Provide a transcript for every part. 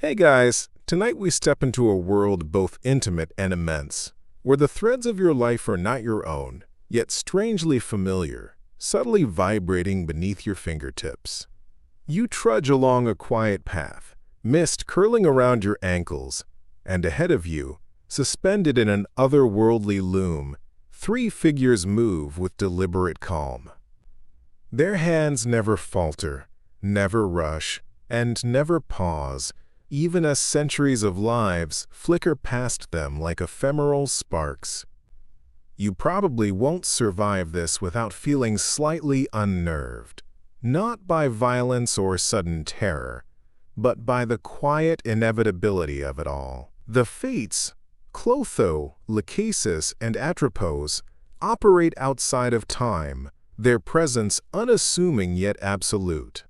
Hey guys, tonight we step into a world both intimate and immense, where the threads of your life are not your own, yet strangely familiar, subtly vibrating beneath your fingertips. You trudge along a quiet path, mist curling around your ankles, and ahead of you, suspended in an otherworldly loom, three figures move with deliberate calm. Their hands never falter, never rush, and never pause, even as centuries of lives flicker past them like ephemeral sparks. You probably won't survive this without feeling slightly unnerved, not by violence or sudden terror, but by the quiet inevitability of it all. The fates, Clotho, Lachesis, and Atropos, operate outside of time, their presence unassuming yet absolute.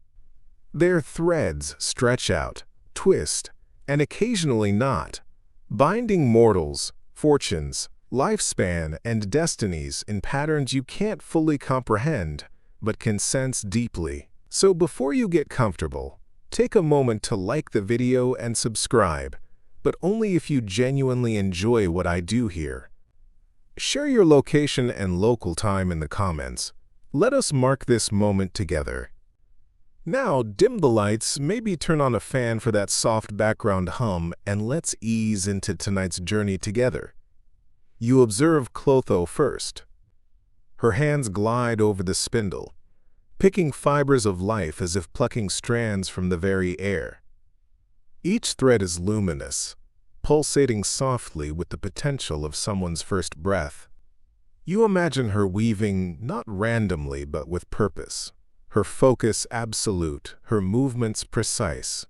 Their threads stretch out, twist, and occasionally knot, binding mortals, fortunes, lifespan, and destinies in patterns you can't fully comprehend, but can sense deeply. So before you get comfortable, take a moment to like the video and subscribe, but only if you genuinely enjoy what I do here. Share your location and local time in the comments. Let us mark this moment together. Now, dim the lights, maybe turn on a fan for that soft background hum, and let's ease into tonight's journey together. You observe Clotho first. Her hands glide over the spindle, picking fibers of life as if plucking strands from the very air. Each thread is luminous, pulsating softly with the potential of someone's first breath. You imagine her weaving not randomly but with purpose. Her focus absolute, her movements precise.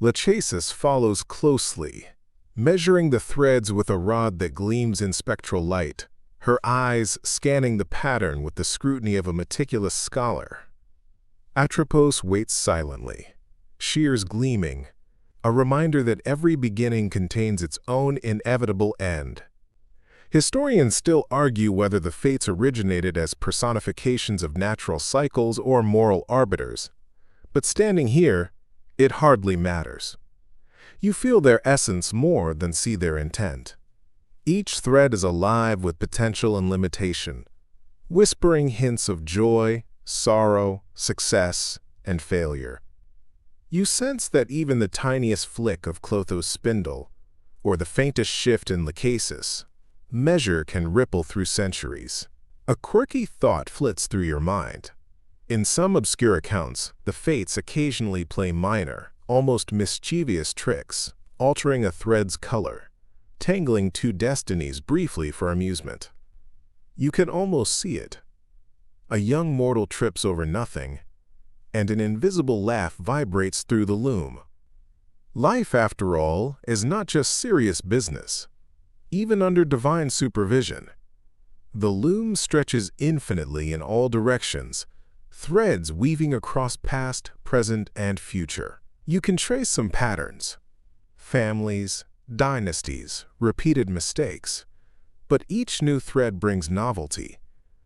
Lachesis follows closely, measuring the threads with a rod that gleams in spectral light, her eyes scanning the pattern with the scrutiny of a meticulous scholar. Atropos waits silently, shears gleaming, a reminder that every beginning contains its own inevitable end. Historians still argue whether the fates originated as personifications of natural cycles or moral arbiters, but standing here, it hardly matters. You feel their essence more than see their intent. Each thread is alive with potential and limitation, whispering hints of joy, sorrow, success, and failure. You sense that even the tiniest flick of Clotho's spindle, or the faintest shift in Lachesis, measure can ripple through centuries. A quirky thought flits through your mind. In some obscure accounts, the fates occasionally play minor, almost mischievous tricks, altering a thread's color, tangling two destinies briefly for amusement. You can almost see it. A young mortal trips over nothing, and an invisible laugh vibrates through the loom. Life, after all, is not just serious business. Even under divine supervision, the loom stretches infinitely in all directions, threads weaving across past, present, and future. You can trace some patterns: families, dynasties, repeated mistakes. But each new thread brings novelty,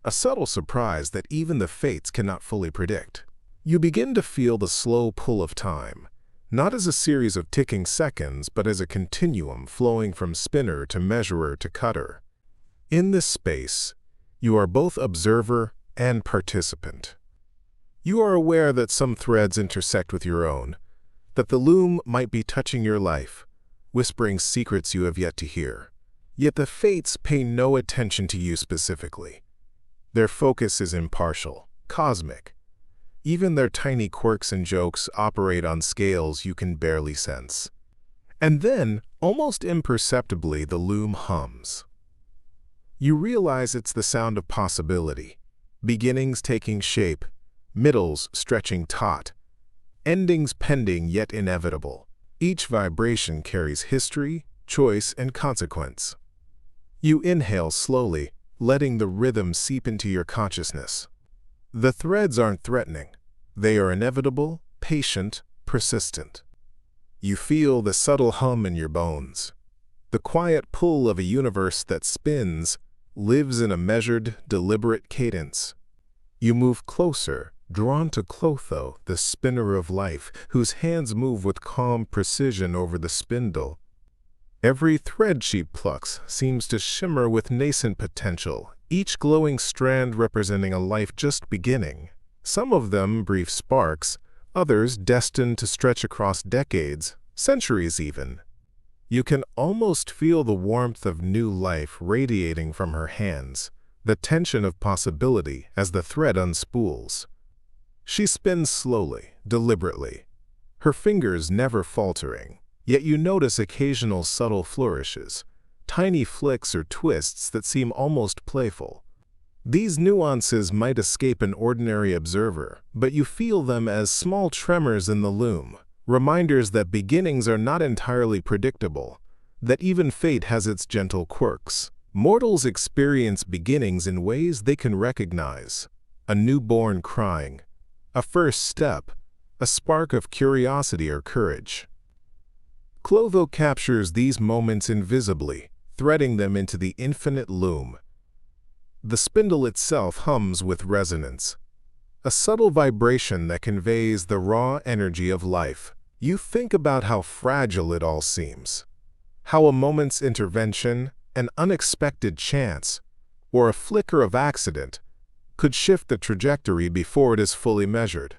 a subtle surprise that even the fates cannot fully predict. You begin to feel the slow pull of time, not as a series of ticking seconds, but as a continuum flowing from spinner to measurer to cutter. In this space, you are both observer and participant. You are aware that some threads intersect with your own, that the loom might be touching your life, whispering secrets you have yet to hear. Yet the fates pay no attention to you specifically. Their focus is impartial, cosmic. Even their tiny quirks and jokes operate on scales you can barely sense. And then, almost imperceptibly, the loom hums. You realize it's the sound of possibility, beginnings taking shape, middles stretching taut, endings pending yet inevitable. Each vibration carries history, choice, and consequence. You inhale slowly, letting the rhythm seep into your consciousness. The threads aren't threatening. They are inevitable, patient, persistent. You feel the subtle hum in your bones, the quiet pull of a universe that spins, lives in a measured, deliberate cadence. You move closer, drawn to Clotho, the spinner of life, whose hands move with calm precision over the spindle. Every thread she plucks seems to shimmer with nascent potential, each glowing strand representing a life just beginning. Some of them brief sparks, others destined to stretch across decades, centuries even. You can almost feel the warmth of new life radiating from her hands, the tension of possibility as the thread unspools. She spins slowly, deliberately, her fingers never faltering, yet you notice occasional subtle flourishes, tiny flicks or twists that seem almost playful. These nuances might escape an ordinary observer, but you feel them as small tremors in the loom, reminders that beginnings are not entirely predictable, that even fate has its gentle quirks. Mortals experience beginnings in ways they can recognize: a newborn crying, a first step, a spark of curiosity or courage. Clotho captures these moments invisibly, threading them into the infinite loom. The spindle itself hums with resonance, a subtle vibration that conveys the raw energy of life. You think about how fragile it all seems, how a moment's intervention, an unexpected chance, or a flicker of accident could shift the trajectory before it is fully measured.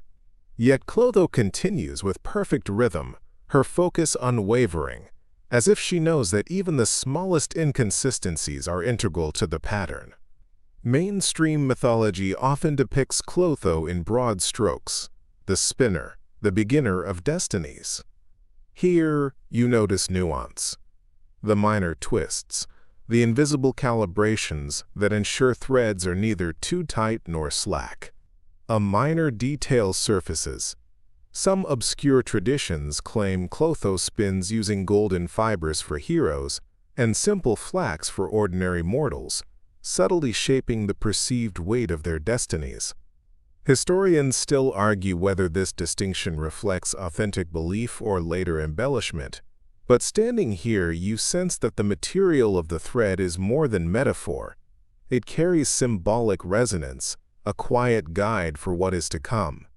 Yet Clotho continues with perfect rhythm, her focus unwavering, as if she knows that even the smallest inconsistencies are integral to the pattern. Mainstream mythology often depicts Clotho in broad strokes, the spinner, the beginner of destinies. Here, you notice nuance, the minor twists, the invisible calibrations that ensure threads are neither too tight nor slack. A minor detail surfaces. Some obscure traditions claim Clotho spins using golden fibers for heroes and simple flax for ordinary mortals, subtly shaping the perceived weight of their destinies. Historians still argue whether this distinction reflects authentic belief or later embellishment, but standing here you sense that the material of the thread is more than metaphor. It carries symbolic resonance, a quiet guide for what is to come.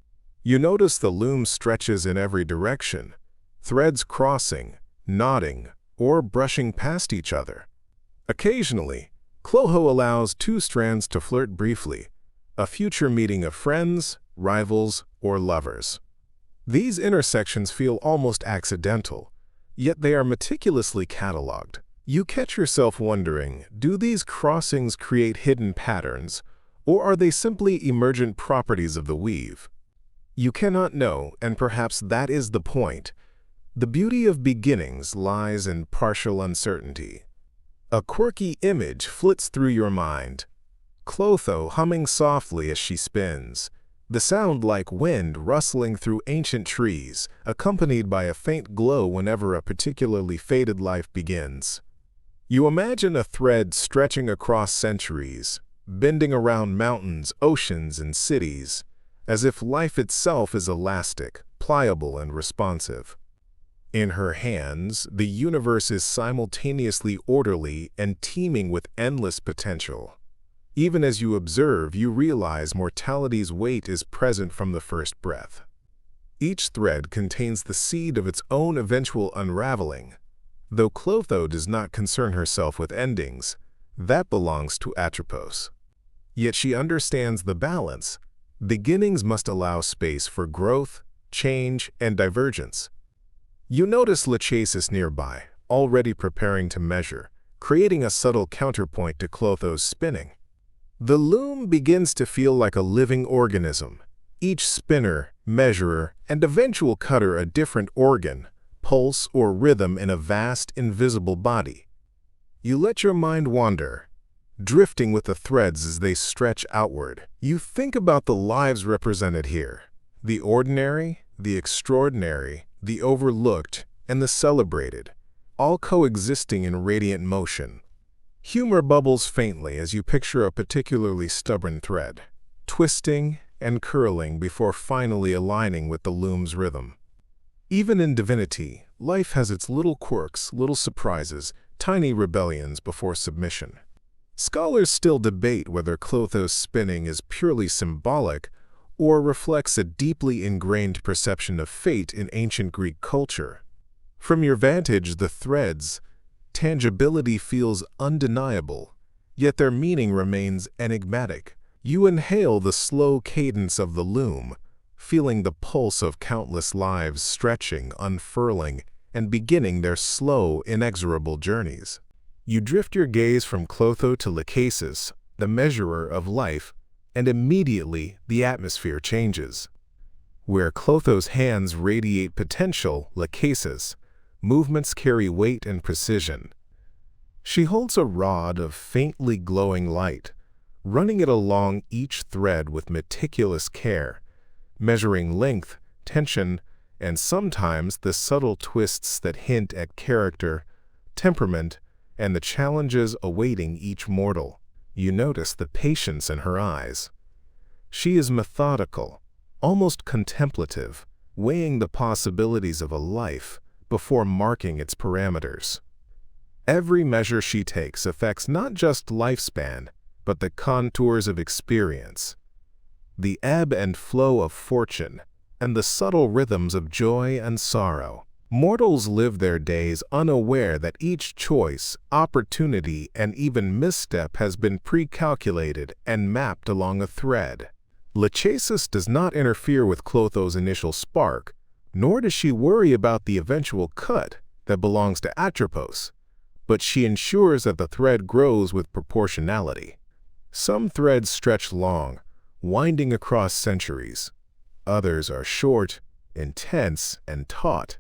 You notice the loom stretches in every direction, threads crossing, nodding, or brushing past each other. Occasionally, Clotho allows two strands to flirt briefly, a future meeting of friends, rivals, or lovers. These intersections feel almost accidental, yet they are meticulously catalogued. You catch yourself wondering, do these crossings create hidden patterns, or are they simply emergent properties of the weave? You cannot know, and perhaps that is the point. The beauty of beginnings lies in partial uncertainty. A quirky image flits through your mind. Clotho humming softly as she spins, the sound like wind rustling through ancient trees, accompanied by a faint glow whenever a particularly fated life begins. You imagine a thread stretching across centuries, bending around mountains, oceans, and cities, as if life itself is elastic, pliable, and responsive. In her hands, the universe is simultaneously orderly and teeming with endless potential. Even as you observe, you realize mortality's weight is present from the first breath. Each thread contains the seed of its own eventual unraveling. Though Clotho does not concern herself with endings, that belongs to Atropos. Yet she understands the balance. Beginnings must allow space for growth, change, and divergence. You notice Lachesis nearby, already preparing to measure, creating a subtle counterpoint to Clotho's spinning. The loom begins to feel like a living organism, each spinner, measurer, and eventual cutter a different organ, pulse, or rhythm in a vast, invisible body. You let your mind wander, drifting with the threads as they stretch outward. You think about the lives represented here, the ordinary, the extraordinary, the overlooked, and the celebrated, all coexisting in radiant motion. Humor bubbles faintly as you picture a particularly stubborn thread, twisting and curling before finally aligning with the loom's rhythm. Even in divinity, life has its little quirks, little surprises, tiny rebellions before submission. Scholars still debate whether Clotho's spinning is purely symbolic or reflects a deeply ingrained perception of fate in ancient Greek culture. From your vantage, the threads' tangibility feels undeniable, yet their meaning remains enigmatic. You inhale the slow cadence of the loom, feeling the pulse of countless lives stretching, unfurling, and beginning their slow, inexorable journeys. You drift your gaze from Clotho to Lachesis, the measurer of life, and immediately the atmosphere changes. Where Clotho's hands radiate potential, Lachesis' movements carry weight and precision. She holds a rod of faintly glowing light, running it along each thread with meticulous care, measuring length, tension, and sometimes the subtle twists that hint at character, temperament, and the challenges awaiting each mortal. You notice the patience in her eyes. She is methodical, almost contemplative, weighing the possibilities of a life before marking its parameters. Every measure she takes affects not just lifespan, but the contours of experience, the ebb and flow of fortune, and the subtle rhythms of joy and sorrow. Mortals live their days unaware that each choice, opportunity, and even misstep has been pre-calculated and mapped along a thread. Lachesis does not interfere with Clotho's initial spark, nor does she worry about the eventual cut that belongs to Atropos, but she ensures that the thread grows with proportionality. Some threads stretch long, winding across centuries. Others are short, intense, and taut.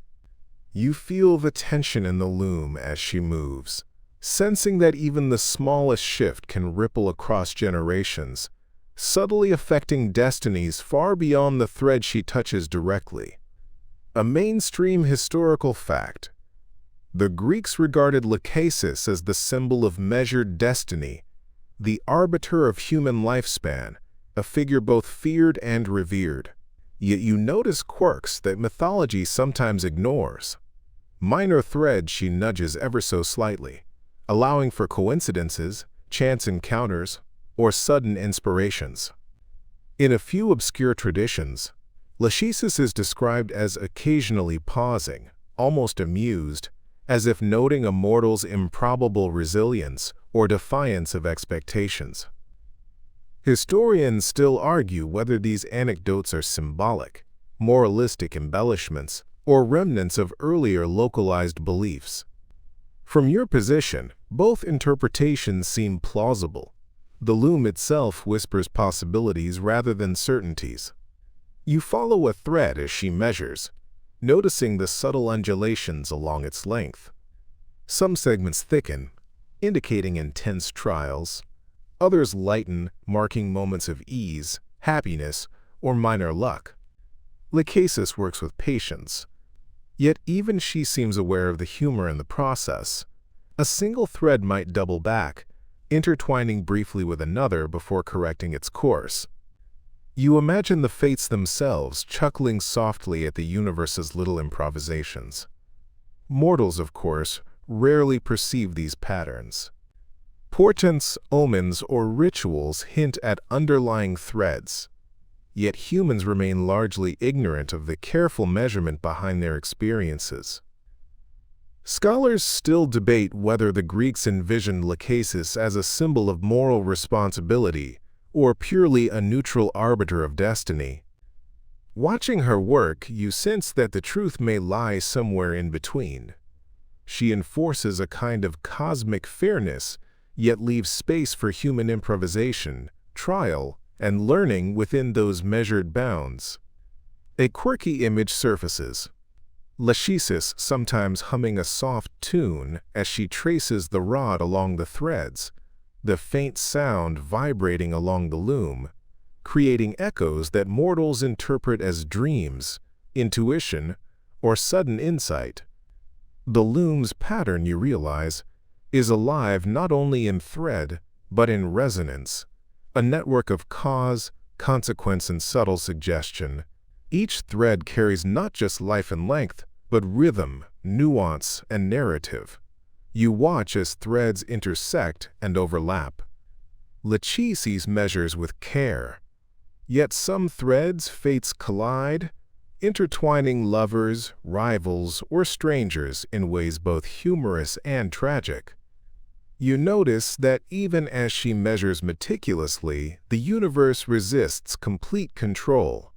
You feel the tension in the loom as she moves, sensing that even the smallest shift can ripple across generations, subtly affecting destinies far beyond the thread she touches directly. A mainstream historical fact. The Greeks regarded Lachesis as the symbol of measured destiny, the arbiter of human lifespan, a figure both feared and revered. Yet you notice quirks that mythology sometimes ignores. Minor threads she nudges ever so slightly, allowing for coincidences, chance encounters, or sudden inspirations. In a few obscure traditions, Lachesis is described as occasionally pausing, almost amused, as if noting a mortal's improbable resilience or defiance of expectations. Historians still argue whether these anecdotes are symbolic, moralistic embellishments, or remnants of earlier localized beliefs. From your position, both interpretations seem plausible. The loom itself whispers possibilities rather than certainties. You follow a thread as she measures, noticing the subtle undulations along its length. Some segments thicken, indicating intense trials. Others lighten, marking moments of ease, happiness, or minor luck. Lachesis works with patience, yet even she seems aware of the humor in the process. A single thread might double back, intertwining briefly with another before correcting its course. You imagine the fates themselves chuckling softly at the universe's little improvisations. Mortals, of course, rarely perceive these patterns. Portents, omens, or rituals hint at underlying threads, yet humans remain largely ignorant of the careful measurement behind their experiences. Scholars still debate whether the Greeks envisioned Lachesis as a symbol of moral responsibility or purely a neutral arbiter of destiny. Watching her work, you sense that the truth may lie somewhere in between. She enforces a kind of cosmic fairness, yet leaves space for human improvisation, trial, and learning within those measured bounds. A quirky image surfaces. Lachesis sometimes humming a soft tune as she traces the rod along the threads, the faint sound vibrating along the loom, creating echoes that mortals interpret as dreams, intuition, or sudden insight. The loom's pattern, you realize, is alive not only in thread, but in resonance, a network of cause, consequence, and subtle suggestion. Each thread carries not just life and length, but rhythm, nuance, and narrative. You watch as threads intersect and overlap. Lachesis measures with care. Yet some threads fates collide, intertwining lovers, rivals, or strangers in ways both humorous and tragic. You notice that even as she measures meticulously, the universe resists complete control.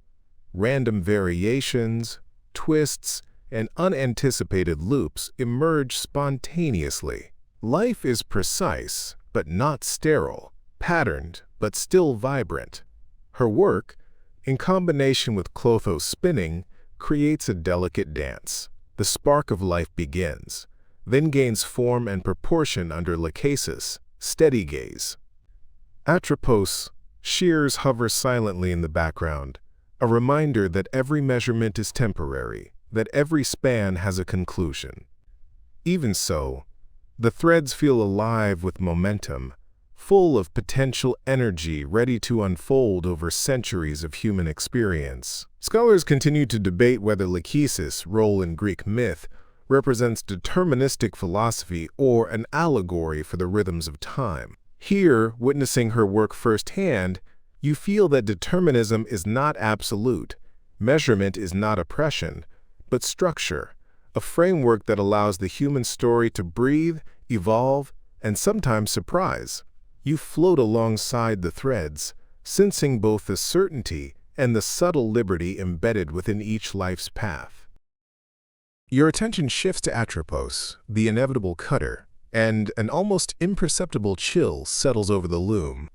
Random variations, twists, and unanticipated loops emerge spontaneously. Life is precise, but not sterile, patterned, but still vibrant. Her work, in combination with Clotho's spinning, creates a delicate dance. The spark of life begins, then gains form and proportion under Lachesis, steady gaze. Atropos, shears hover silently in the background, a reminder that every measurement is temporary, that every span has a conclusion. Even so, the threads feel alive with momentum, full of potential energy ready to unfold over centuries of human experience. Scholars continue to debate whether Lachesis' role in Greek myth represents deterministic philosophy or an allegory for the rhythms of time. Here, witnessing her work firsthand, you feel that determinism is not absolute, measurement is not oppression, but structure, a framework that allows the human story to breathe, evolve, and sometimes surprise. You float alongside the threads, sensing both the certainty and the subtle liberty embedded within each life's path. Your attention shifts to Atropos, the inevitable cutter, and an almost imperceptible chill settles over the loom.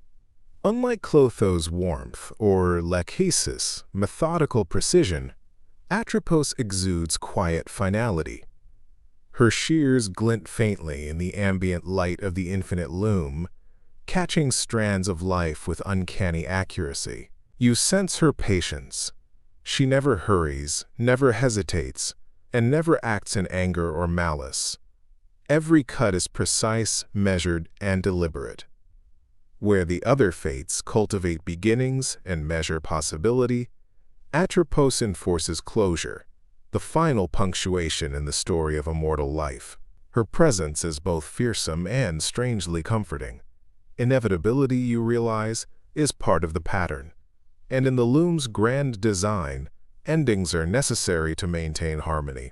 Unlike Clotho's warmth or Lachesis' methodical precision, Atropos exudes quiet finality. Her shears glint faintly in the ambient light of the infinite loom, catching strands of life with uncanny accuracy. You sense her patience. She never hurries, never hesitates, and never acts in anger or malice. Every cut is precise, measured, and deliberate. Where the other fates cultivate beginnings and measure possibility, Atropos enforces closure, the final punctuation in the story of a mortal life. Her presence is both fearsome and strangely comforting. Inevitability, you realize, is part of the pattern, and in the loom's grand design, endings are necessary to maintain harmony.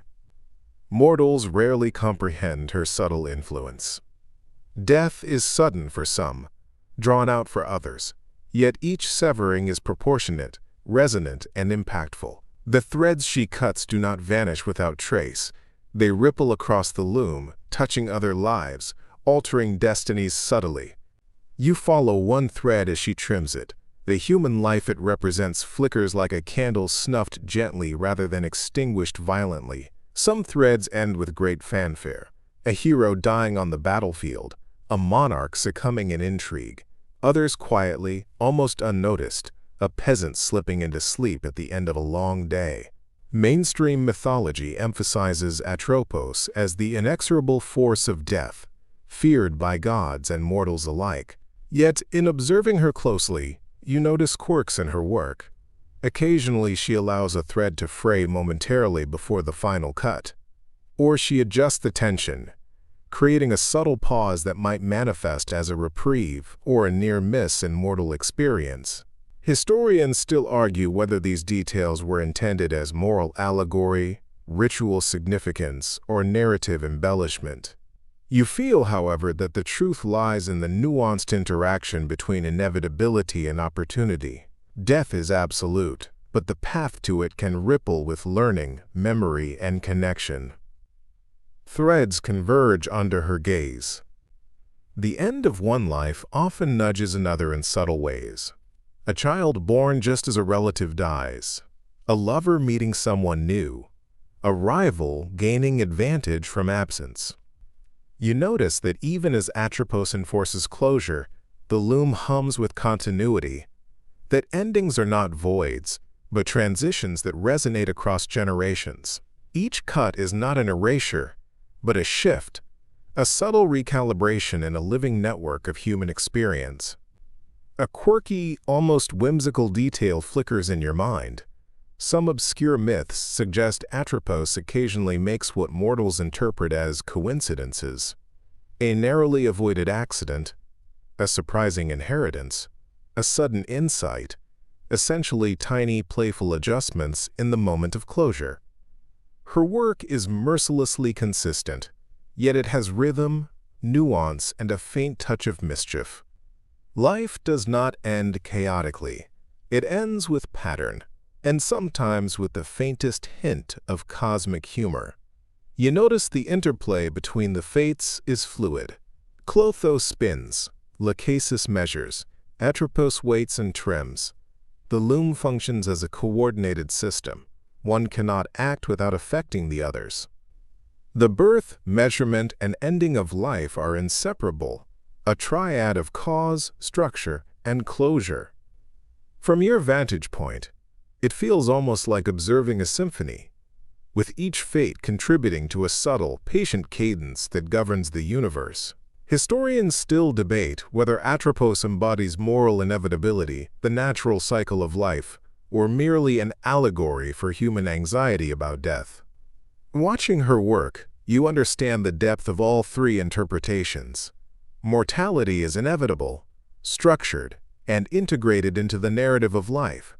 Mortals rarely comprehend her subtle influence. Death is sudden for some, drawn out for others, yet each severing is proportionate, resonant, and impactful. The threads she cuts do not vanish without trace. They ripple across the loom, touching other lives, altering destinies subtly. You follow one thread as she trims it. The human life it represents flickers like a candle snuffed gently rather than extinguished violently. Some threads end with great fanfare, a hero dying on the battlefield, a monarch succumbing in intrigue. Others quietly, almost unnoticed, a peasant slipping into sleep at the end of a long day. Mainstream mythology emphasizes Atropos as the inexorable force of death, feared by gods and mortals alike. Yet, in observing her closely, you notice quirks in her work. Occasionally she allows a thread to fray momentarily before the final cut. Or she adjusts the tension, creating a subtle pause that might manifest as a reprieve or a near miss in mortal experience. Historians still argue whether these details were intended as moral allegory, ritual significance, or narrative embellishment. You feel, however, that the truth lies in the nuanced interaction between inevitability and opportunity. Death is absolute, but the path to it can ripple with learning, memory, and connection. Threads converge under her gaze. The end of one life often nudges another in subtle ways. A child born just as a relative dies, a lover meeting someone new, a rival gaining advantage from absence. You notice that even as Atropos enforces closure, the loom hums with continuity, that endings are not voids, but transitions that resonate across generations. Each cut is not an erasure, but a shift, a subtle recalibration in a living network of human experience. A quirky, almost whimsical detail flickers in your mind. Some obscure myths suggest Atropos occasionally makes what mortals interpret as coincidences. A narrowly avoided accident, a surprising inheritance, a sudden insight, essentially tiny, playful adjustments in the moment of closure. Her work is mercilessly consistent, yet it has rhythm, nuance, and a faint touch of mischief. Life does not end chaotically. It ends with pattern, and sometimes with the faintest hint of cosmic humor. You notice the interplay between the fates is fluid. Clotho spins, Lachesis measures, Atropos weights and trims. The loom functions as a coordinated system. One cannot act without affecting the others. The birth, measurement, and ending of life are inseparable, a triad of cause, structure, and closure. From your vantage point, it feels almost like observing a symphony, with each fate contributing to a subtle, patient cadence that governs the universe. Historians still debate whether Atropos embodies moral inevitability, the natural cycle of life, or merely an allegory for human anxiety about death. Watching her work, you understand the depth of all three interpretations. Mortality is inevitable, structured, and integrated into the narrative of life.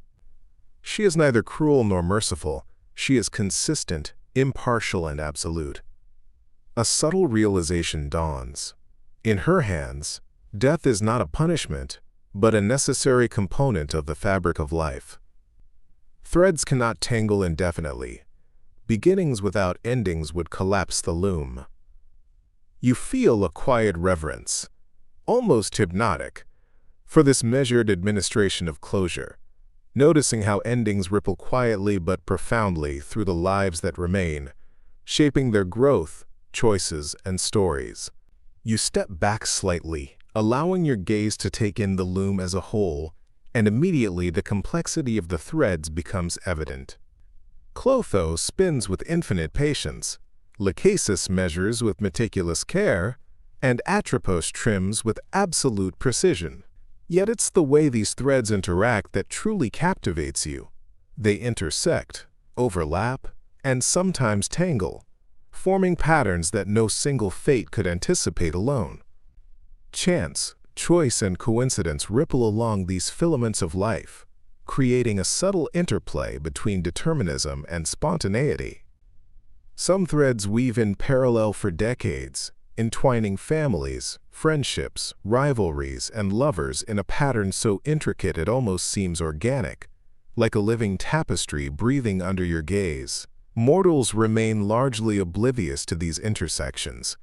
She is neither cruel nor merciful. She is consistent, impartial, and absolute. A subtle realization dawns. In her hands, death is not a punishment, but a necessary component of the fabric of life. Threads cannot tangle indefinitely. Beginnings without endings would collapse the loom. You feel a quiet reverence, almost hypnotic, for this measured administration of closure, noticing how endings ripple quietly but profoundly through the lives that remain, shaping their growth, choices, and stories. You step back slightly, allowing your gaze to take in the loom as a whole, and immediately the complexity of the threads becomes evident. Clotho spins with infinite patience, Lachesis measures with meticulous care, and Atropos trims with absolute precision. Yet it's the way these threads interact that truly captivates you. They intersect, overlap, and sometimes tangle, forming patterns that no single fate could anticipate alone. Chance, choice, and coincidence ripple along these filaments of life, creating a subtle interplay between determinism and spontaneity. Some threads weave in parallel for decades, entwining families, friendships, rivalries, and lovers in a pattern so intricate it almost seems organic, like a living tapestry breathing under your gaze. Mortals remain largely oblivious to these intersections,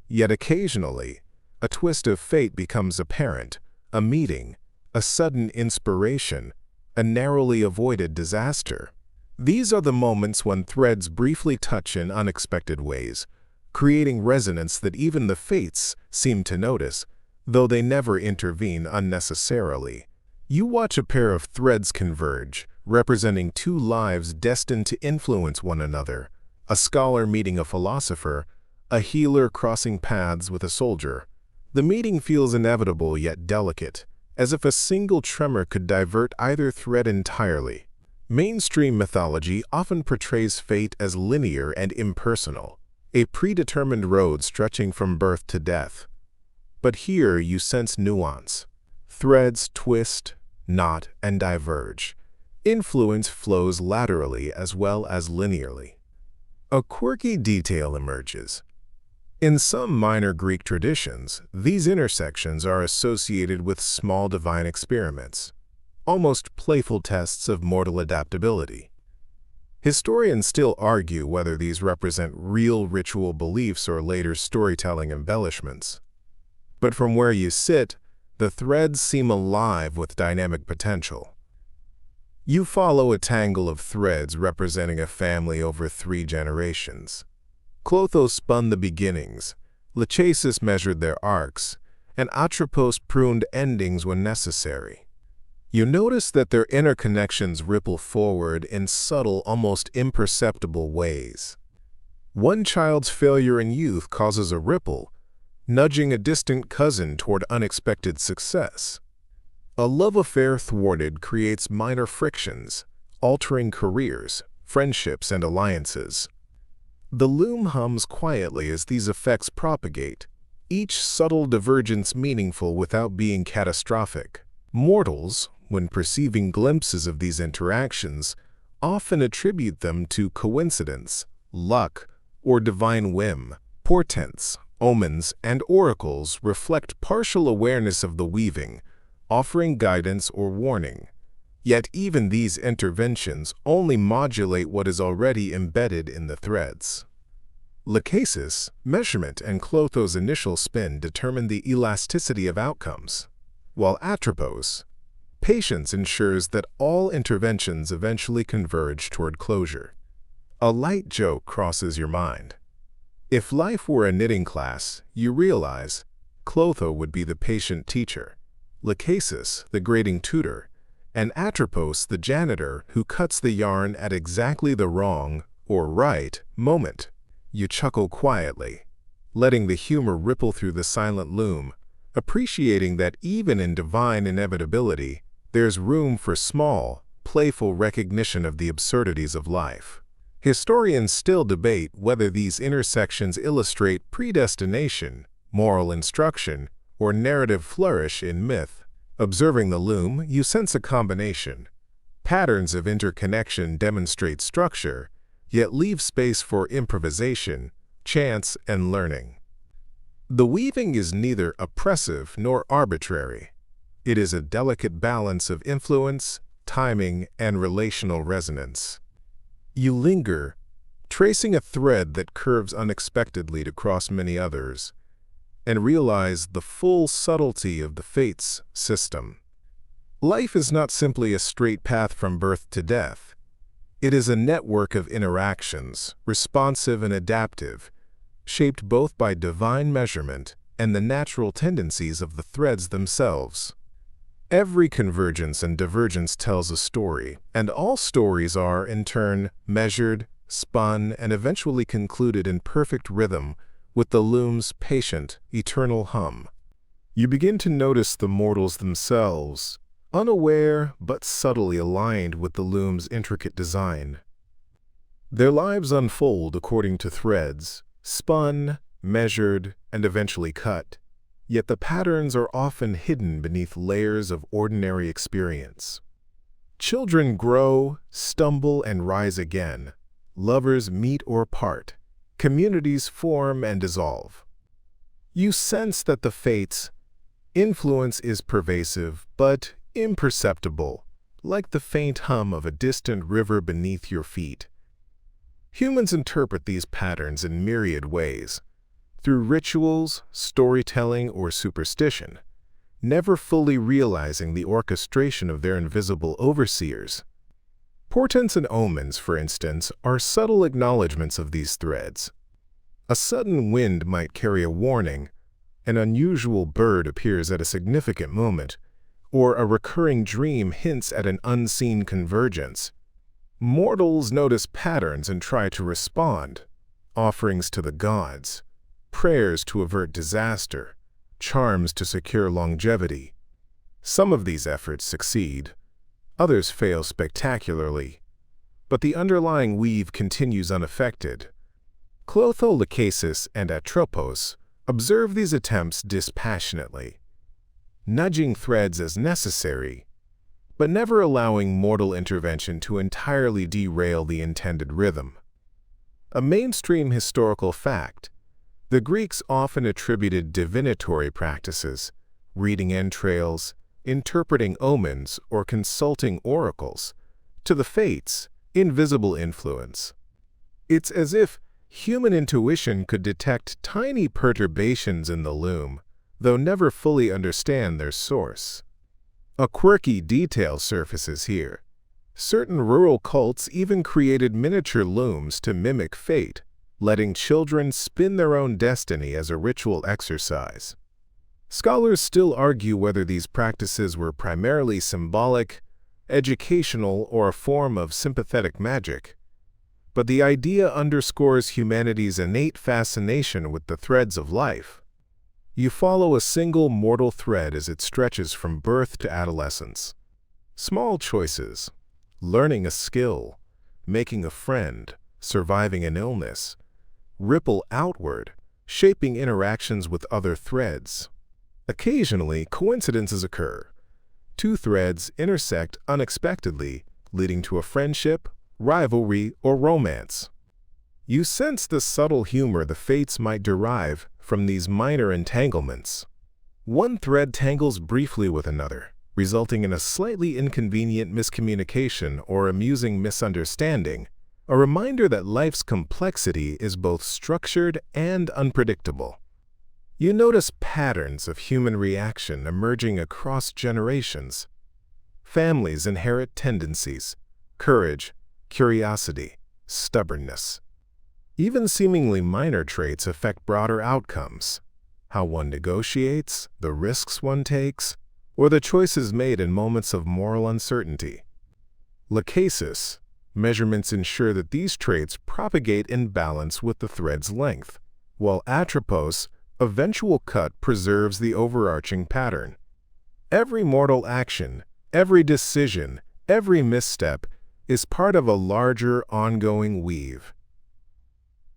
yet occasionally, a twist of fate becomes apparent, a meeting, a sudden inspiration, a narrowly avoided disaster. These are the moments when threads briefly touch in unexpected ways, creating resonance that even the fates seem to notice, though they never intervene unnecessarily. You watch a pair of threads converge, representing two lives destined to influence one another, a scholar meeting a philosopher, a healer crossing paths with a soldier. The meeting feels inevitable yet delicate, as if a single tremor could divert either thread entirely. Mainstream mythology often portrays fate as linear and impersonal, a predetermined road stretching from birth to death. But here you sense nuance. Threads twist, knot, and diverge. Influence flows laterally as well as linearly. A quirky detail emerges. In some minor Greek traditions, these intersections are associated with small divine experiments, almost playful tests of mortal adaptability. Historians still argue whether these represent real ritual beliefs or later storytelling embellishments. But from where you sit, the threads seem alive with dynamic potential. You follow a tangle of threads representing a family over 3 generations. Clotho spun the beginnings, Lachesis measured their arcs, and Atropos pruned endings when necessary. You notice that their interconnections ripple forward in subtle, almost imperceptible ways. One child's failure in youth causes a ripple, nudging a distant cousin toward unexpected success. A love affair thwarted creates minor frictions, altering careers, friendships, and alliances. The loom hums quietly as these effects propagate, each subtle divergence meaningful without being catastrophic. Mortals, when perceiving glimpses of these interactions, often attribute them to coincidence, luck, or divine whim. Portents, omens, and oracles reflect partial awareness of the weaving, offering guidance or warning. Yet even these interventions only modulate what is already embedded in the threads. Lachesis, measurement, and Clotho's initial spin determine the elasticity of outcomes, while Atropos, patience, ensures that all interventions eventually converge toward closure. A light joke crosses your mind. If life were a knitting class, you realize Clotho would be the patient teacher, Lachesis the grading tutor, and Atropos the janitor who cuts the yarn at exactly the wrong or right moment. You chuckle quietly, letting the humor ripple through the silent loom, appreciating that even in divine inevitability, there's room for small, playful recognition of the absurdities of life. Historians still debate whether these intersections illustrate predestination, moral instruction, or narrative flourish in myth. Observing the loom, you sense a combination. Patterns of interconnection demonstrate structure, yet leave space for improvisation, chance, and learning. The weaving is neither oppressive nor arbitrary. It is a delicate balance of influence, timing, and relational resonance. You linger, tracing a thread that curves unexpectedly to cross many others, and realize the full subtlety of the fates system. Life is not simply a straight path from birth to death. It is a network of interactions, responsive and adaptive, shaped both by divine measurement and the natural tendencies of the threads themselves. Every convergence and divergence tells a story, and all stories are, in turn, measured, spun, and eventually concluded in perfect rhythm with the loom's patient, eternal hum. You begin to notice the mortals themselves, unaware but subtly aligned with the loom's intricate design. Their lives unfold according to threads, spun, measured, and eventually cut, yet the patterns are often hidden beneath layers of ordinary experience. Children grow, stumble, and rise again. Lovers meet or part. Communities form and dissolve. You sense that the fates' influence is pervasive but imperceptible, like the faint hum of a distant river beneath your feet. Humans interpret these patterns in myriad ways, through rituals, storytelling, or superstition, never fully realizing the orchestration of their invisible overseers. Portents and omens, for instance, are subtle acknowledgments of these threads. A sudden wind might carry a warning, an unusual bird appears at a significant moment, or a recurring dream hints at an unseen convergence. Mortals notice patterns and try to respond, offerings to the gods, prayers to avert disaster, charms to secure longevity. Some of these efforts succeed, others fail spectacularly, but the underlying weave continues unaffected. Clotho, Lachesis, and Atropos observe these attempts dispassionately, nudging threads as necessary, but never allowing mortal intervention to entirely derail the intended rhythm. A mainstream historical fact, the Greeks often attributed divinatory practices, reading entrails, interpreting omens, or consulting oracles, to the fates' invisible influence. It's as if human intuition could detect tiny perturbations in the loom, though never fully understand their source. A quirky detail surfaces here. Certain rural cults even created miniature looms to mimic fate, letting children spin their own destiny as a ritual exercise. Scholars still argue whether these practices were primarily symbolic, educational, or a form of sympathetic magic, but the idea underscores humanity's innate fascination with the threads of life. You follow a single mortal thread as it stretches from birth to adolescence. Small choices, learning a skill, making a friend, surviving an illness, ripple outward, shaping interactions with other threads. Occasionally, coincidences occur. Two threads intersect unexpectedly, leading to a friendship, rivalry, or romance. You sense the subtle humor the fates might derive from these minor entanglements. One thread tangles briefly with another, resulting in a slightly inconvenient miscommunication or amusing misunderstanding, a reminder that life's complexity is both structured and unpredictable. You notice patterns of human reaction emerging across generations. Families inherit tendencies, courage, curiosity, stubbornness. Even seemingly minor traits affect broader outcomes: how one negotiates, the risks one takes, or the choices made in moments of moral uncertainty. Lachesis measurements ensure that these traits propagate in balance with the thread's length, while Atropos, eventual cut, preserves the overarching pattern. Every mortal action, every decision, every misstep is part of a larger, ongoing weave.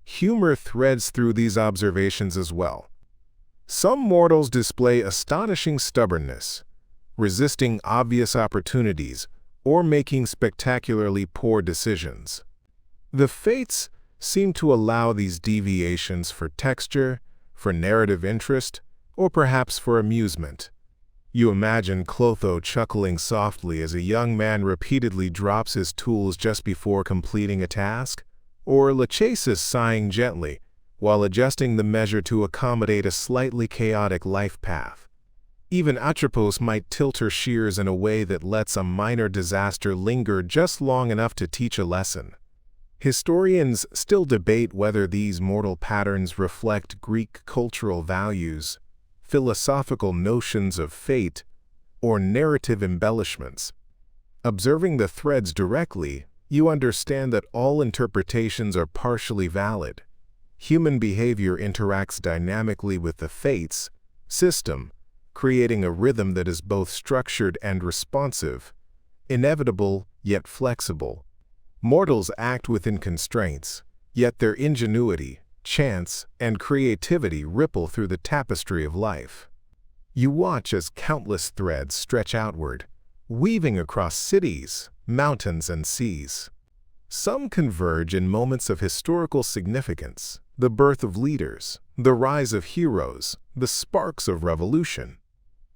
Humor threads through these observations as well. Some mortals display astonishing stubbornness, resisting obvious opportunities or making spectacularly poor decisions. The fates seem to allow these deviations for texture, for narrative interest, or perhaps for amusement. You imagine Clotho chuckling softly as a young man repeatedly drops his tools just before completing a task, or Lachesis sighing gently while adjusting the measure to accommodate a slightly chaotic life path. Even Atropos might tilt her shears in a way that lets a minor disaster linger just long enough to teach a lesson. Historians still debate whether these mortal patterns reflect Greek cultural values, philosophical notions of fate, or narrative embellishments. Observing the threads directly, you understand that all interpretations are partially valid. Human behavior interacts dynamically with the fates system, creating a rhythm that is both structured and responsive, inevitable yet flexible. Mortals act within constraints, yet their ingenuity, chance, and creativity ripple through the tapestry of life. You watch as countless threads stretch outward, weaving across cities, mountains, and seas. Some converge in moments of historical significance: the birth of leaders, the rise of heroes, the sparks of revolution.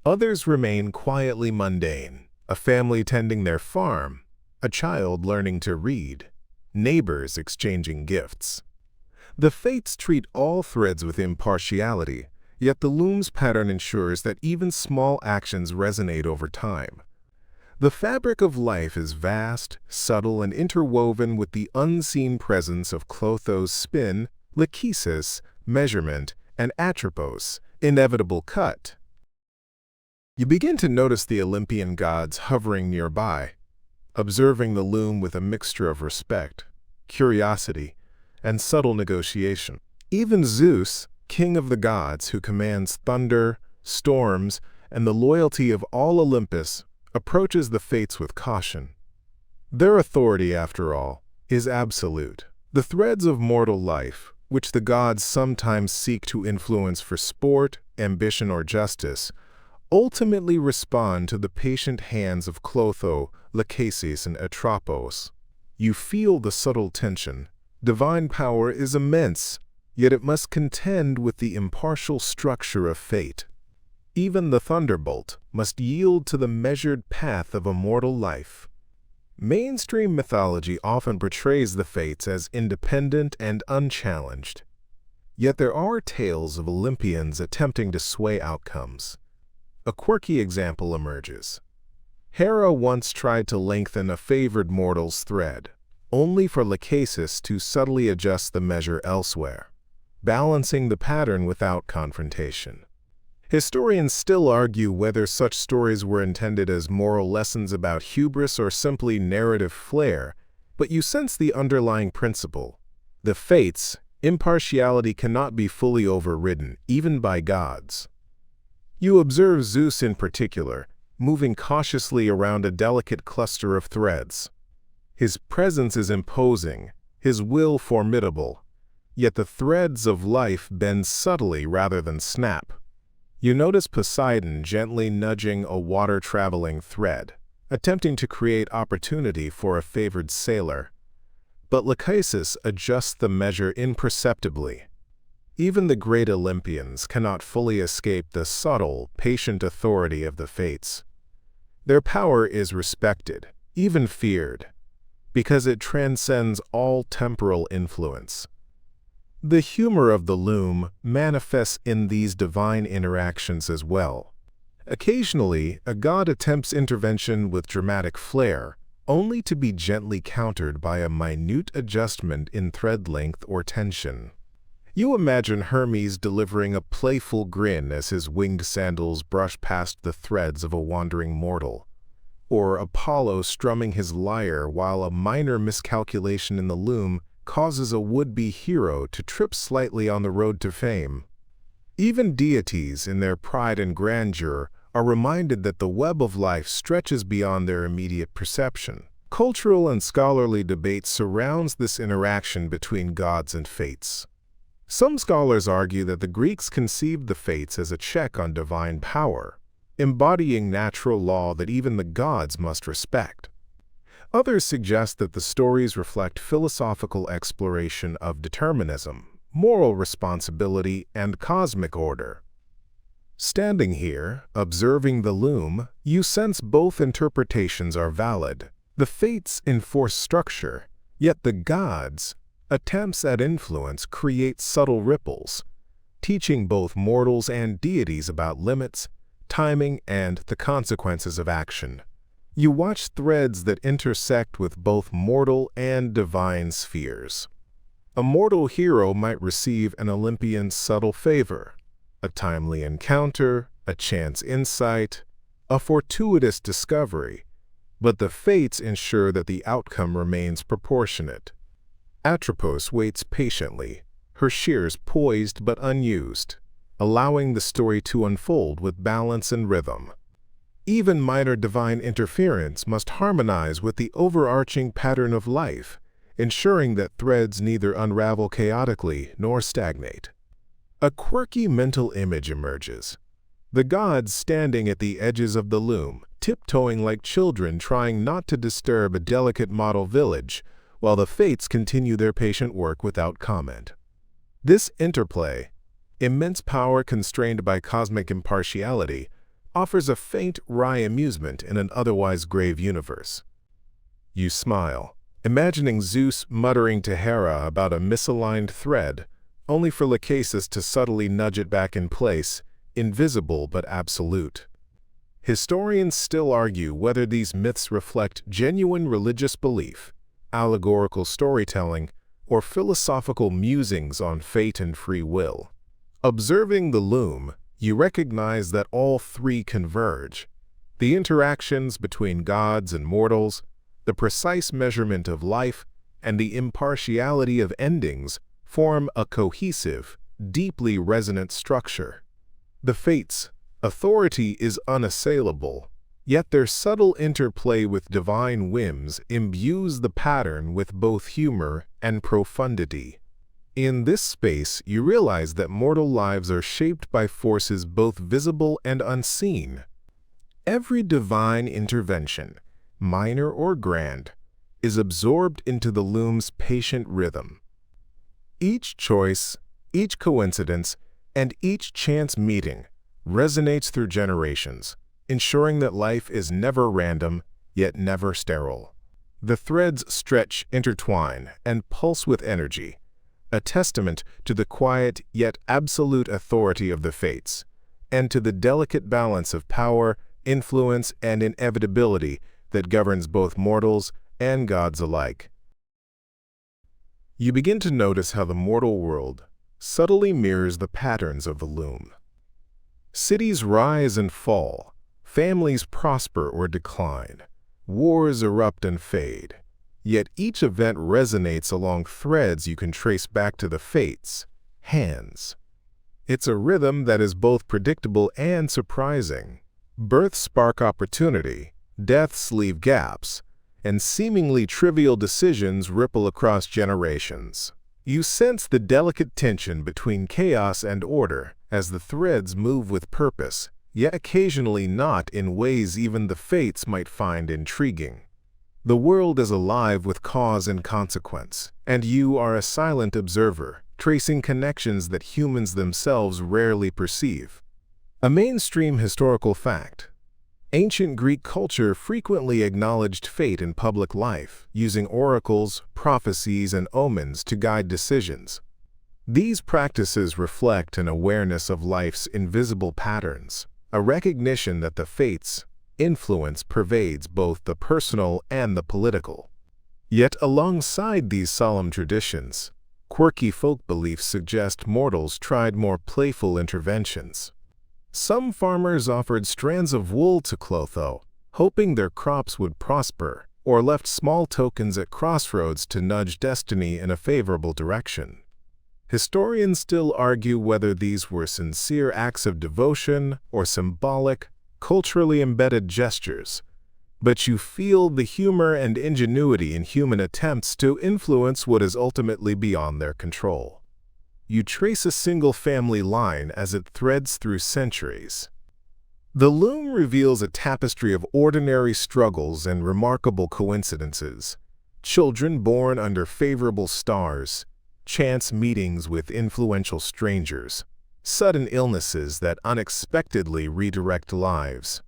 Others remain quietly mundane: a family tending their farm, a child learning to read, neighbors exchanging gifts. The fates treat all threads with impartiality, yet the loom's pattern ensures that even small actions resonate over time. The fabric of life is vast, subtle, and interwoven with the unseen presence of Clotho's spin, Lachesis, measurement, and Atropos, inevitable cut. You begin to notice the Olympian gods hovering nearby, observing the loom with a mixture of respect, curiosity, and subtle negotiation. Even Zeus, king of the gods who commands thunder, storms, and the loyalty of all Olympus, approaches the fates with caution. Their authority, after all, is absolute. The threads of mortal life, which the gods sometimes seek to influence for sport, ambition, or justice, ultimately respond to the patient hands of Clotho, Lachesis, and Atropos. You feel the subtle tension. Divine power is immense, yet it must contend with the impartial structure of fate. Even the thunderbolt must yield to the measured path of a mortal life. Mainstream mythology often portrays the fates as independent and unchallenged. Yet there are tales of Olympians attempting to sway outcomes. A quirky example emerges. Hera once tried to lengthen a favored mortal's thread, only for Lachesis to subtly adjust the measure elsewhere, balancing the pattern without confrontation. Historians still argue whether such stories were intended as moral lessons about hubris or simply narrative flair, but you sense the underlying principle. The fates, impartiality cannot be fully overridden, even by gods. You observe Zeus in particular, moving cautiously around a delicate cluster of threads. His presence is imposing, his will formidable, yet the threads of life bend subtly rather than snap. You notice Poseidon gently nudging a water-traveling thread, attempting to create opportunity for a favored sailor. But Lachesis adjusts the measure imperceptibly. Even the great Olympians cannot fully escape the subtle, patient authority of the fates. Their power is respected, even feared, because it transcends all temporal influence. The humor of the loom manifests in these divine interactions as well. Occasionally, a god attempts intervention with dramatic flair, only to be gently countered by a minute adjustment in thread length or tension. You imagine Hermes delivering a playful grin as his winged sandals brush past the threads of a wandering mortal, or Apollo strumming his lyre while a minor miscalculation in the loom causes a would-be hero to trip slightly on the road to fame. Even deities, in their pride and grandeur, are reminded that the web of life stretches beyond their immediate perception. Cultural and scholarly debate surrounds this interaction between gods and fates. Some scholars argue that the Greeks conceived the fates as a check on divine power, embodying natural law that even the gods must respect. Others suggest that the stories reflect philosophical exploration of determinism, moral responsibility, and cosmic order. Standing here, observing the loom, you sense both interpretations are valid. The fates enforce structure, yet the gods' attempts at influence create subtle ripples, teaching both mortals and deities about limits, timing, and the consequences of action. You watch threads that intersect with both mortal and divine spheres. A mortal hero might receive an Olympian's subtle favor, a timely encounter, a chance insight, a fortuitous discovery, but the fates ensure that the outcome remains proportionate. Atropos waits patiently, her shears poised but unused, allowing the story to unfold with balance and rhythm. Even minor divine interference must harmonize with the overarching pattern of life, ensuring that threads neither unravel chaotically nor stagnate. A quirky mental image emerges. The gods standing at the edges of the loom, tiptoeing like children trying not to disturb a delicate model village, while the fates continue their patient work without comment. This interplay, immense power constrained by cosmic impartiality, offers a faint, wry amusement in an otherwise grave universe. You smile, imagining Zeus muttering to Hera about a misaligned thread, only for Lachesis to subtly nudge it back in place, invisible but absolute. Historians still argue whether these myths reflect genuine religious belief, allegorical storytelling, or philosophical musings on fate and free will. Observing the loom, you recognize that all three converge. The interactions between gods and mortals, the precise measurement of life, and the impartiality of endings form a cohesive, deeply resonant structure. The fates' authority is unassailable, yet their subtle interplay with divine whims imbues the pattern with both humor and profundity. In this space, you realize that mortal lives are shaped by forces both visible and unseen. Every divine intervention, minor or grand, is absorbed into the loom's patient rhythm. Each choice, each coincidence, and each chance meeting resonates through generations, ensuring that life is never random, yet never sterile. The threads stretch, intertwine, and pulse with energy, a testament to the quiet yet absolute authority of the fates, and to the delicate balance of power, influence, and inevitability that governs both mortals and gods alike. You begin to notice how the mortal world subtly mirrors the patterns of the loom. Cities rise and fall, families prosper or decline, wars erupt and fade. Yet each event resonates along threads you can trace back to the fates' hands. It's a rhythm that is both predictable and surprising. Births spark opportunity, deaths leave gaps, and seemingly trivial decisions ripple across generations. You sense the delicate tension between chaos and order as the threads move with purpose, yet occasionally not in ways even the fates might find intriguing. The world is alive with cause and consequence, and you are a silent observer, tracing connections that humans themselves rarely perceive. A mainstream historical fact. Ancient Greek culture frequently acknowledged fate in public life, using oracles, prophecies, and omens to guide decisions. These practices reflect an awareness of life's invisible patterns, a recognition that the fates' influence pervades both the personal and the political. Yet alongside these solemn traditions, quirky folk beliefs suggest mortals tried more playful interventions. Some farmers offered strands of wool to Clotho, hoping their crops would prosper, or left small tokens at crossroads to nudge destiny in a favorable direction. Historians still argue whether these were sincere acts of devotion or symbolic, culturally embedded gestures, but you feel the humor and ingenuity in human attempts to influence what is ultimately beyond their control. You trace a single family line as it threads through centuries. The loom reveals a tapestry of ordinary struggles and remarkable coincidences. Children born under favorable stars, chance meetings with influential strangers, sudden illnesses that unexpectedly redirect lives.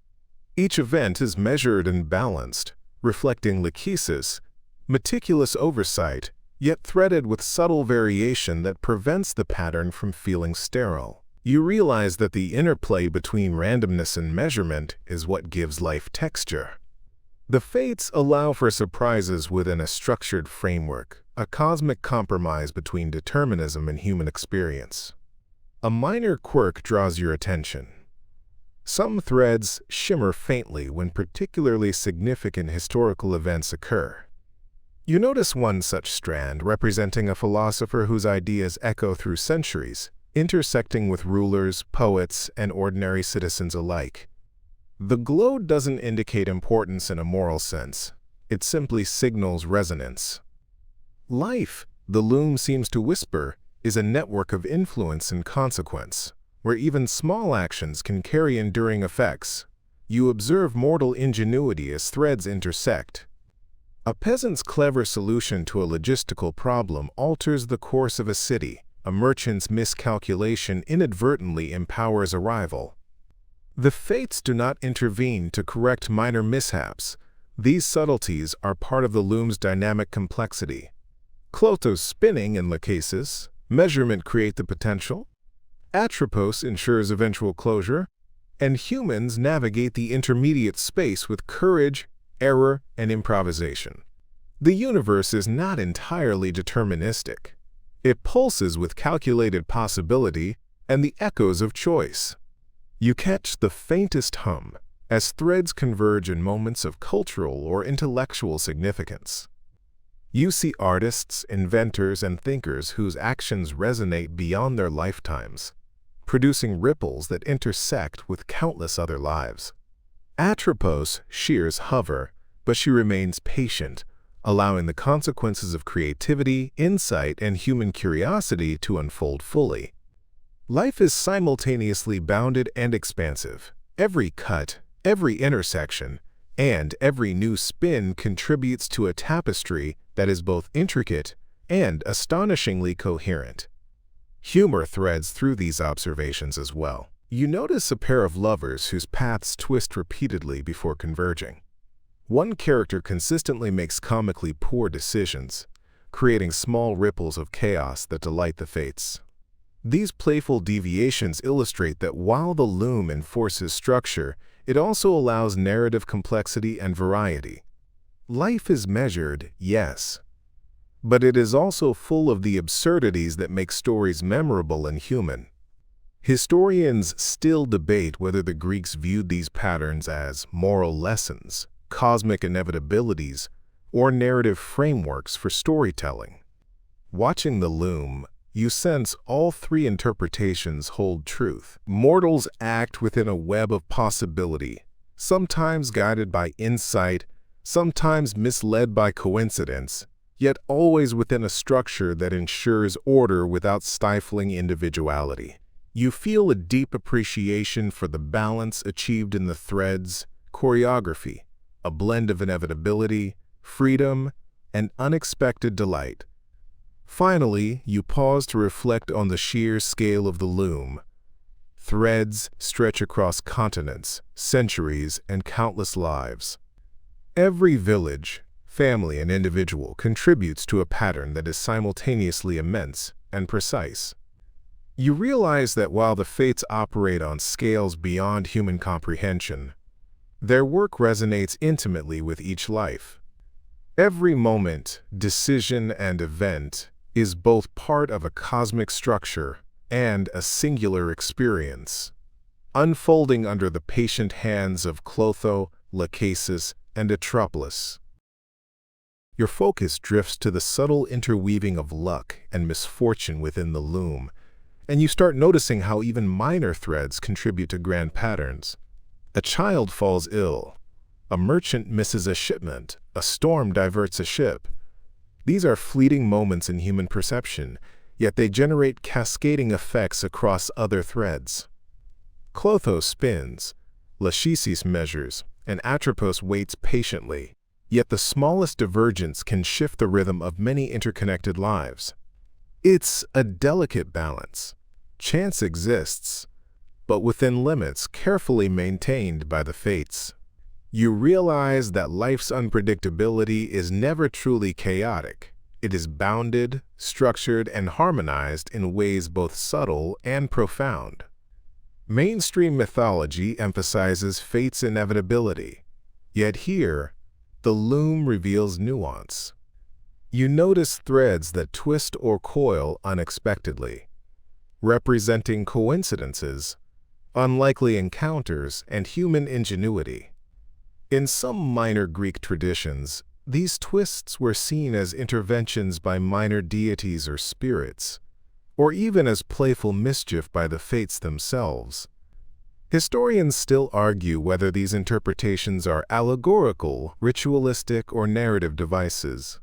Each event is measured and balanced, reflecting Lachesis, meticulous oversight, yet threaded with subtle variation that prevents the pattern from feeling sterile. You realize that the interplay between randomness and measurement is what gives life texture. The fates allow for surprises within a structured framework, a cosmic compromise between determinism and human experience. A minor quirk draws your attention. Some threads shimmer faintly when particularly significant historical events occur. You notice one such strand representing a philosopher whose ideas echo through centuries, intersecting with rulers, poets, and ordinary citizens alike. The glow doesn't indicate importance in a moral sense. It simply signals resonance. Life, the loom seems to whisper, is a network of influence and consequence, where even small actions can carry enduring effects. You observe mortal ingenuity as threads intersect. A peasant's clever solution to a logistical problem alters the course of a city. A merchant's miscalculation inadvertently empowers a rival. The fates do not intervene to correct minor mishaps. These subtleties are part of the loom's dynamic complexity. Clotho's spinning in Lachesis, measurement create the potential. Atropos ensures eventual closure, and humans navigate the intermediate space with courage, error, and improvisation. The universe is not entirely deterministic. It pulses with calculated possibility and the echoes of choice. You catch the faintest hum as threads converge in moments of cultural or intellectual significance. You see artists, inventors, and thinkers whose actions resonate beyond their lifetimes, producing ripples that intersect with countless other lives. Atropos' shears hover, but she remains patient, allowing the consequences of creativity, insight, and human curiosity to unfold fully. Life is simultaneously bounded and expansive. Every cut, every intersection, and every new spin contributes to a tapestry that is both intricate and astonishingly coherent. Humor threads through these observations as well. You notice a pair of lovers whose paths twist repeatedly before converging. One character consistently makes comically poor decisions, creating small ripples of chaos that delight the fates. These playful deviations illustrate that while the loom enforces structure, it also allows narrative complexity and variety. Life is measured, yes, but it is also full of the absurdities that make stories memorable and human. Historians still debate whether the Greeks viewed these patterns as moral lessons, cosmic inevitabilities, or narrative frameworks for storytelling. Watching the loom, you sense all three interpretations hold truth. Mortals act within a web of possibility, sometimes guided by insight, sometimes misled by coincidence, yet always within a structure that ensures order without stifling individuality. You feel a deep appreciation for the balance achieved in the thread's choreography, a blend of inevitability, freedom, and unexpected delight. Finally, you pause to reflect on the sheer scale of the loom. Threads stretch across continents, centuries, and countless lives. Every village, family, and individual contributes to a pattern that is simultaneously immense and precise. You realize that while the fates operate on scales beyond human comprehension, their work resonates intimately with each life. Every moment, decision, and event is both part of a cosmic structure and a singular experience, unfolding under the patient hands of Clotho, Lachesis, and Atropos. Your focus drifts to the subtle interweaving of luck and misfortune within the loom, and you start noticing how even minor threads contribute to grand patterns. A child falls ill, a merchant misses a shipment, a storm diverts a ship. These are fleeting moments in human perception, yet they generate cascading effects across other threads. Clotho spins, Lachesis measures, and Atropos waits patiently, yet the smallest divergence can shift the rhythm of many interconnected lives. It's a delicate balance. Chance exists, but within limits carefully maintained by the fates. You realize that life's unpredictability is never truly chaotic. It is bounded, structured, and harmonized in ways both subtle and profound. Mainstream mythology emphasizes fate's inevitability, yet here, the loom reveals nuance. You notice threads that twist or coil unexpectedly, representing coincidences, unlikely encounters, and human ingenuity. In some minor Greek traditions, these twists were seen as interventions by minor deities or spirits, or even as playful mischief by the fates themselves. Historians still argue whether these interpretations are allegorical, ritualistic, or narrative devices.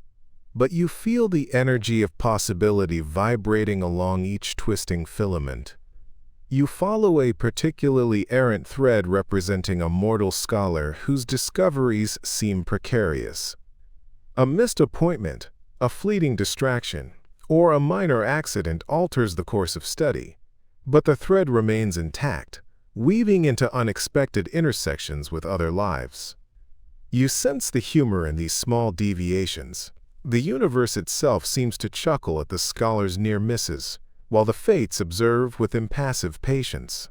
But you feel the energy of possibility vibrating along each twisting filament. You follow a particularly errant thread representing a mortal scholar whose discoveries seem precarious. A missed appointment, a fleeting distraction, or a minor accident alters the course of study, but the thread remains intact, weaving into unexpected intersections with other lives. You sense the humor in these small deviations. The universe itself seems to chuckle at the scholar's near misses, while the fates observe with impassive patience.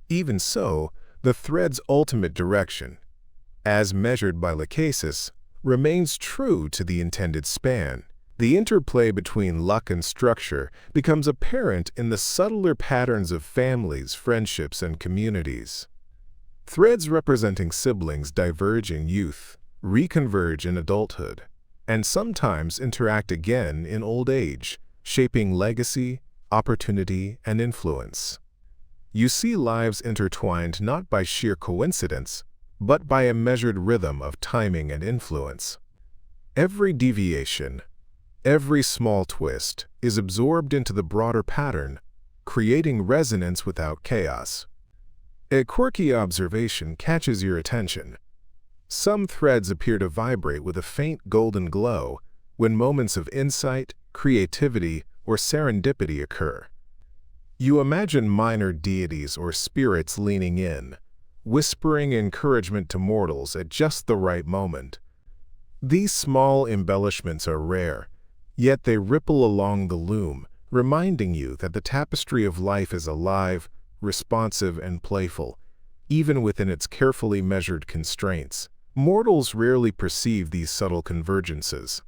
Even so, the thread's ultimate direction, as measured by Lachesis, remains true to the intended span. The interplay between luck and structure becomes apparent in the subtler patterns of families, friendships, and communities. Threads representing siblings diverge in youth, reconverge in adulthood, and sometimes interact again in old age, shaping legacy, opportunity, and influence. You see lives intertwined not by sheer coincidence, but by a measured rhythm of timing and influence. Every deviation, every small twist, is absorbed into the broader pattern, creating resonance without chaos. A quirky observation catches your attention. Some threads appear to vibrate with a faint golden glow when moments of insight, creativity, or serendipity occur. You imagine minor deities or spirits leaning in, whispering encouragement to mortals at just the right moment. These small embellishments are rare, yet they ripple along the loom, reminding you that the tapestry of life is alive, responsive, and playful, even within its carefully measured constraints. Mortals rarely perceive these subtle convergences,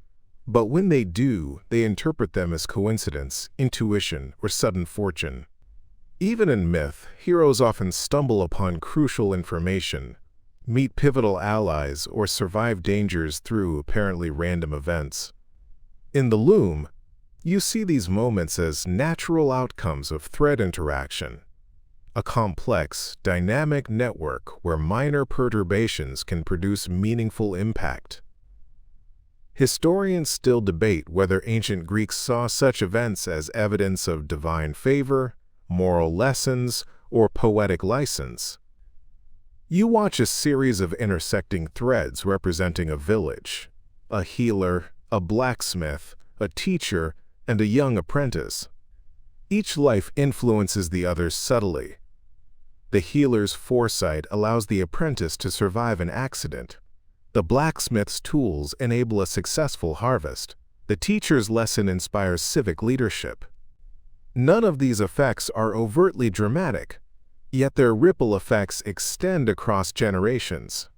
but when they do, they interpret them as coincidence, intuition, or sudden fortune. Even in myth, heroes often stumble upon crucial information, meet pivotal allies, or survive dangers through apparently random events. In the loom, you see these moments as natural outcomes of thread interaction, a complex, dynamic network where minor perturbations can produce meaningful impact. Historians still debate whether ancient Greeks saw such events as evidence of divine favor, moral lessons, or poetic license. You watch a series of intersecting threads representing a village, a healer, a blacksmith, a teacher, and a young apprentice. Each life influences the others subtly. The healer's foresight allows the apprentice to survive an accident. The blacksmith's tools enable a successful harvest. The teacher's lesson inspires civic leadership. None of these effects are overtly dramatic, yet their ripple effects extend across generations.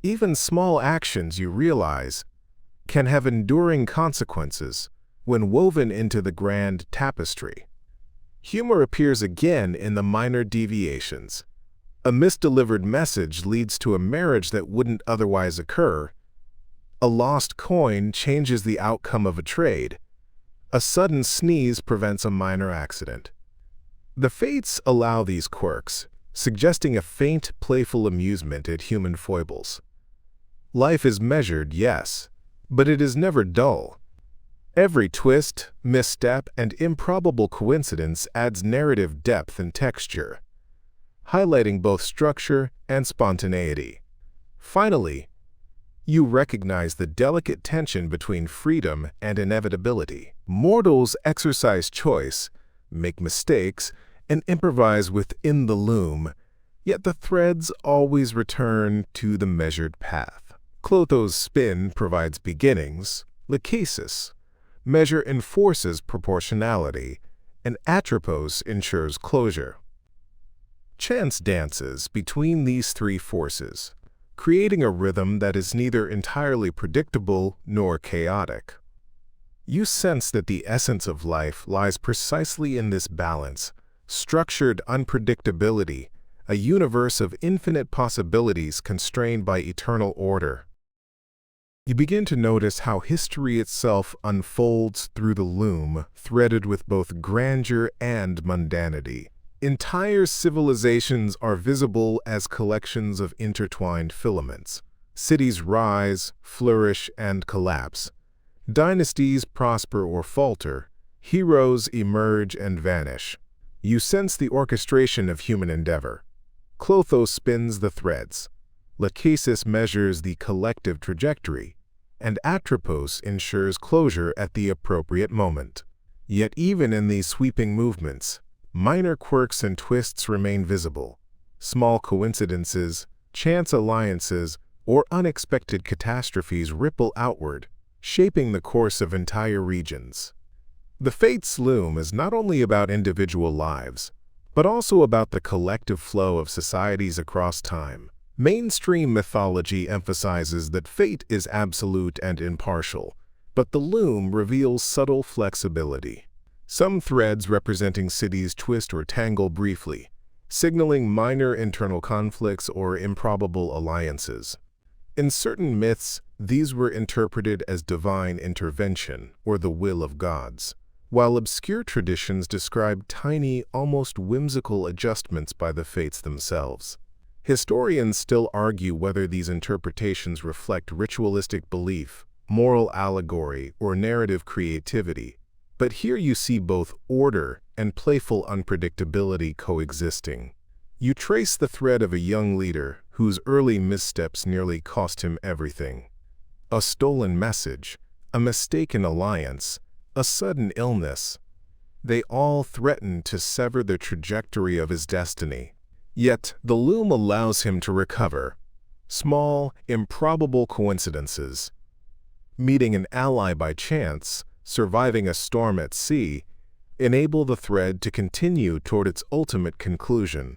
Even small actions, you realize, can have enduring consequences when woven into the grand tapestry. Humor appears again in the minor deviations. A misdelivered message leads to a marriage that wouldn't otherwise occur. A lost coin changes the outcome of a trade. A sudden sneeze prevents a minor accident. The fates allow these quirks, suggesting a faint, playful amusement at human foibles. Life is measured, yes, but it is never dull. Every twist, misstep, and improbable coincidence adds narrative depth and texture, highlighting both structure and spontaneity. Finally, you recognize the delicate tension between freedom and inevitability. Mortals exercise choice, make mistakes, and improvise within the loom, yet the threads always return to the measured path. Clotho's spin provides beginnings, Lachesis measure enforces proportionality, and Atropos ensures closure. Chance dances between these three forces, creating a rhythm that is neither entirely predictable nor chaotic. You sense that the essence of life lies precisely in this balance, structured unpredictability, a universe of infinite possibilities constrained by eternal order. You begin to notice how history itself unfolds through the loom, threaded with both grandeur and mundanity. Entire civilizations are visible as collections of intertwined filaments. Cities rise, flourish, and collapse. Dynasties prosper or falter. Heroes emerge and vanish. You sense the orchestration of human endeavor. Clotho spins the threads. Lachesis measures the collective trajectory, and Atropos ensures closure at the appropriate moment. Yet even in these sweeping movements, minor quirks and twists remain visible. Small coincidences, chance alliances, or unexpected catastrophes ripple outward, shaping the course of entire regions. The fates loom is not only about individual lives, but also about the collective flow of societies across time. Mainstream mythology emphasizes that fate is absolute and impartial, but the loom reveals subtle flexibility. Some threads representing cities twist or tangle briefly, signaling minor internal conflicts or improbable alliances. In certain myths, these were interpreted as divine intervention or the will of gods, while obscure traditions describe tiny, almost whimsical adjustments by the fates themselves. Historians still argue whether these interpretations reflect ritualistic belief, moral allegory, or narrative creativity, but here you see both order and playful unpredictability coexisting. You trace the thread of a young leader whose early missteps nearly cost him everything. A stolen message, a mistaken alliance, a sudden illness. They all threaten to sever the trajectory of his destiny. Yet the loom allows him to recover. Small, improbable coincidences. Meeting an ally by chance, surviving a storm at sea, enable the thread to continue toward its ultimate conclusion.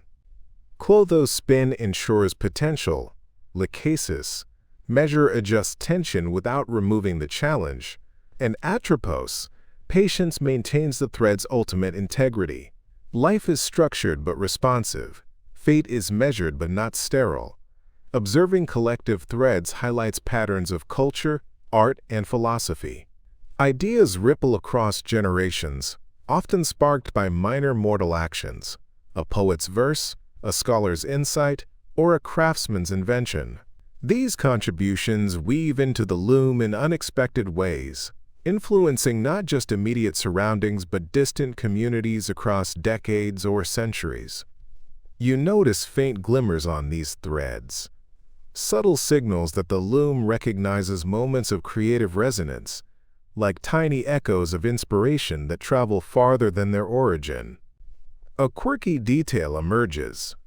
Clotho's spin ensures potential. Lachesis measure adjusts tension without removing the challenge. And Atropos, patience maintains the thread's ultimate integrity. Life is structured but responsive. Fate is measured but not sterile. Observing collective threads highlights patterns of culture, art, and philosophy. Ideas ripple across generations, often sparked by minor mortal actions, a poet's verse, a scholar's insight, or a craftsman's invention. These contributions weave into the loom in unexpected ways, influencing not just immediate surroundings but distant communities across decades or centuries. You notice faint glimmers on these threads, subtle signals that the loom recognizes moments of creative resonance, like tiny echoes of inspiration that travel farther than their origin. A quirky detail emerges.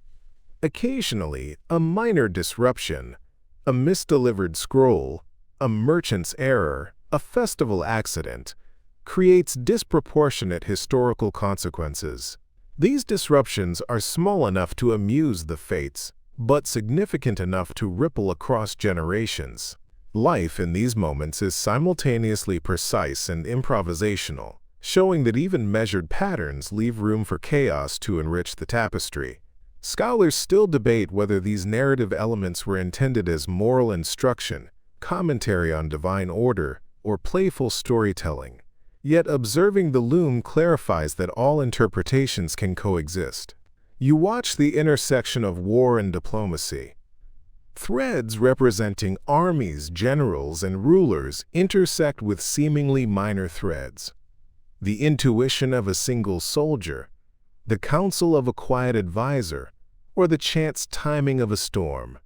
Occasionally, a minor disruption, a misdelivered scroll, a merchant's error, a festival accident, creates disproportionate historical consequences. These disruptions are small enough to amuse the fates, but significant enough to ripple across generations. Life in these moments is simultaneously precise and improvisational, showing that even measured patterns leave room for chaos to enrich the tapestry. Scholars still debate whether these narrative elements were intended as moral instruction, commentary on divine order, or playful storytelling. Yet observing the loom clarifies that all interpretations can coexist. You watch the intersection of war and diplomacy. Threads representing armies, generals, and rulers intersect with seemingly minor threads. The intuition of a single soldier, the counsel of a quiet advisor, or the chance timing of a storm.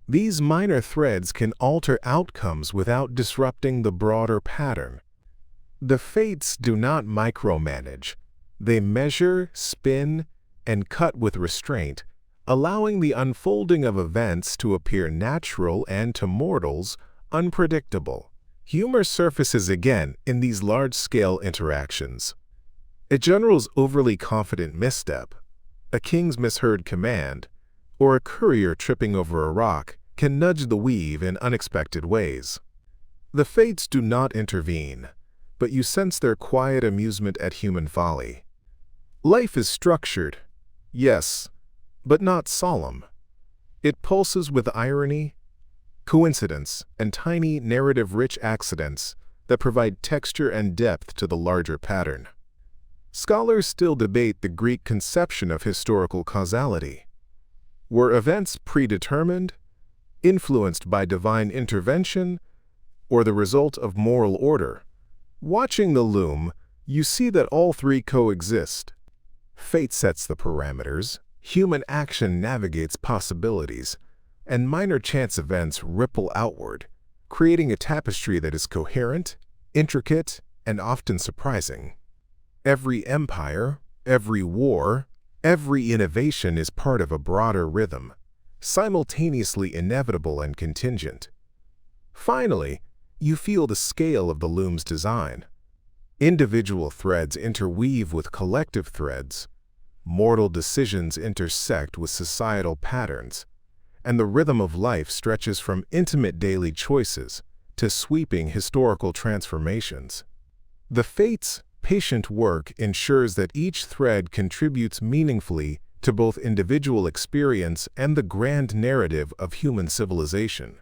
These minor threads can alter outcomes without disrupting the broader pattern. The fates do not micromanage. They measure, spin, and cut with restraint, allowing the unfolding of events to appear natural and, to mortals, unpredictable. Humor surfaces again in these large-scale interactions. A general's overly confident misstep, a king's misheard command, or a courier tripping over a rock can nudge the weave in unexpected ways. The fates do not intervene, but you sense their quiet amusement at human folly. Life is structured, yes, but not solemn. It pulses with irony, coincidence, and tiny narrative-rich accidents that provide texture and depth to the larger pattern. Scholars still debate the Greek conception of historical causality. Were events predetermined, influenced by divine intervention, or the result of moral order? Watching the loom, you see that all three coexist. Fate sets the parameters, human action navigates possibilities, and minor chance events ripple outward, creating a tapestry that is coherent, intricate, and often surprising. Every empire, every war, every innovation is part of a broader rhythm, simultaneously inevitable and contingent. Finally, you feel the scale of the loom's design. Individual threads interweave with collective threads, mortal decisions intersect with societal patterns, and the rhythm of life stretches from intimate daily choices to sweeping historical transformations. The fates' patient work ensures that each thread contributes meaningfully to both individual experience and the grand narrative of human civilization.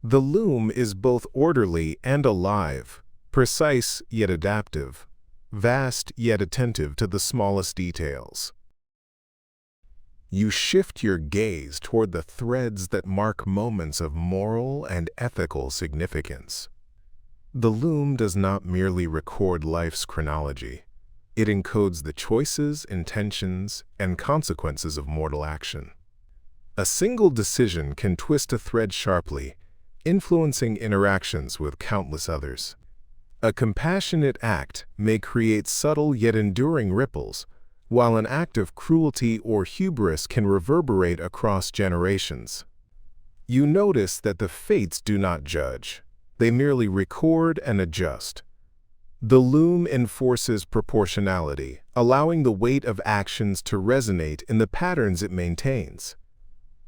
The loom is both orderly and alive, precise yet adaptive, vast yet attentive to the smallest details. You shift your gaze toward the threads that mark moments of moral and ethical significance. The loom does not merely record life's chronology. It encodes the choices, intentions, and consequences of mortal action. A single decision can twist a thread sharply, influencing interactions with countless others. A compassionate act may create subtle yet enduring ripples, while an act of cruelty or hubris can reverberate across generations. You notice that the fates do not judge. They merely record and adjust. The loom enforces proportionality, allowing the weight of actions to resonate in the patterns it maintains.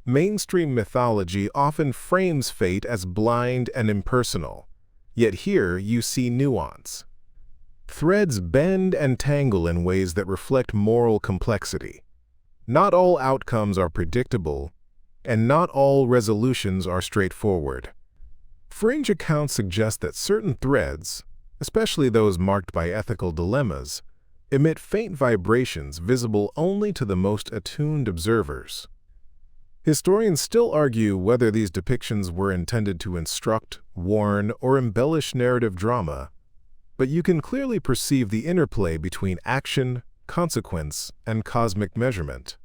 Mainstream mythology often frames fate as blind and impersonal, yet here you see nuance. Threads bend and tangle in ways that reflect moral complexity. Not all outcomes are predictable, and not all resolutions are straightforward. Fringe accounts suggest that certain threads, especially those marked by ethical dilemmas, emit faint vibrations visible only to the most attuned observers. Historians still argue whether these depictions were intended to instruct, warn, or embellish narrative drama, but you can clearly perceive the interplay between action, consequence, and cosmic measurement.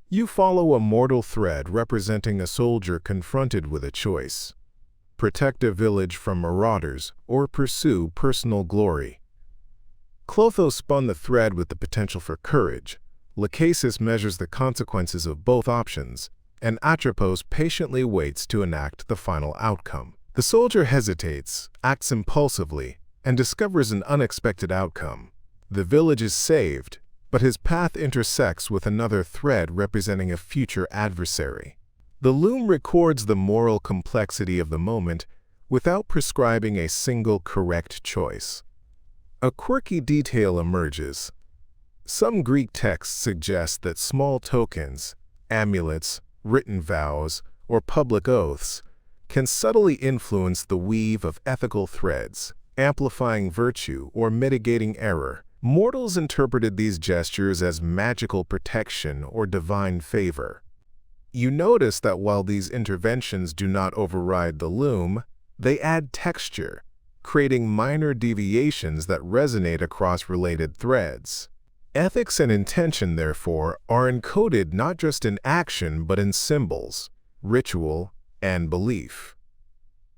You follow a mortal thread representing a soldier confronted with a choice: protect a village from marauders or pursue personal glory. Clotho spun the thread with the potential for courage. Lachesis measures the consequences of both options, and Atropos patiently waits to enact the final outcome. The soldier hesitates, acts impulsively, and discovers an unexpected outcome. The village is saved, but his path intersects with another thread representing a future adversary. The loom records the moral complexity of the moment without prescribing a single correct choice. A quirky detail emerges. Some Greek texts suggest that small tokens, amulets, written vows, or public oaths can subtly influence the weave of ethical threads, amplifying virtue or mitigating error. Mortals interpreted these gestures as magical protection or divine favor. You notice that while these interventions do not override the loom, they add texture, creating minor deviations that resonate across related threads. Ethics and intention, therefore, are encoded not just in action but in symbols, ritual, and belief.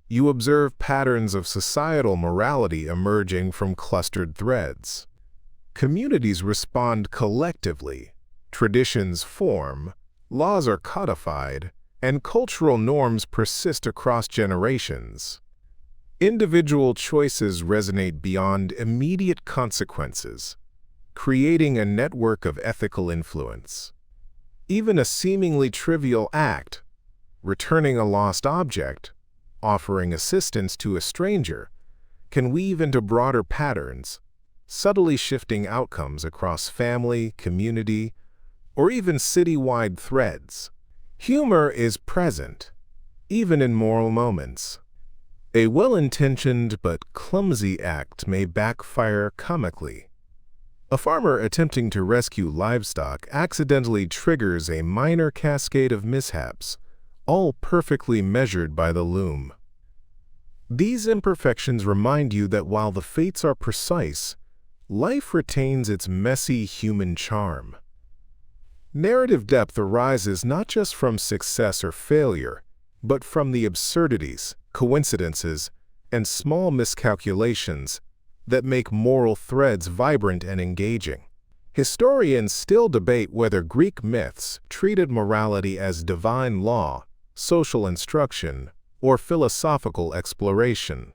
You observe patterns of societal morality emerging from clustered threads. Communities respond collectively, traditions form, laws are codified, and cultural norms persist across generations. Individual choices resonate beyond immediate consequences, creating a network of ethical influence. Even a seemingly trivial act, returning a lost object, offering assistance to a stranger, can weave into broader patterns, subtly shifting outcomes across family, community, or even city-wide threads. Humor is present, even in moral moments. A well-intentioned but clumsy act may backfire comically. A farmer attempting to rescue livestock accidentally triggers a minor cascade of mishaps, all perfectly measured by the loom. These imperfections remind you that while the fates are precise, life retains its messy human charm. Narrative depth arises not just from success or failure, but from the absurdities, coincidences, and small miscalculations that make moral threads vibrant and engaging. Historians still debate whether Greek myths treated morality as divine law, social instruction, or philosophical exploration.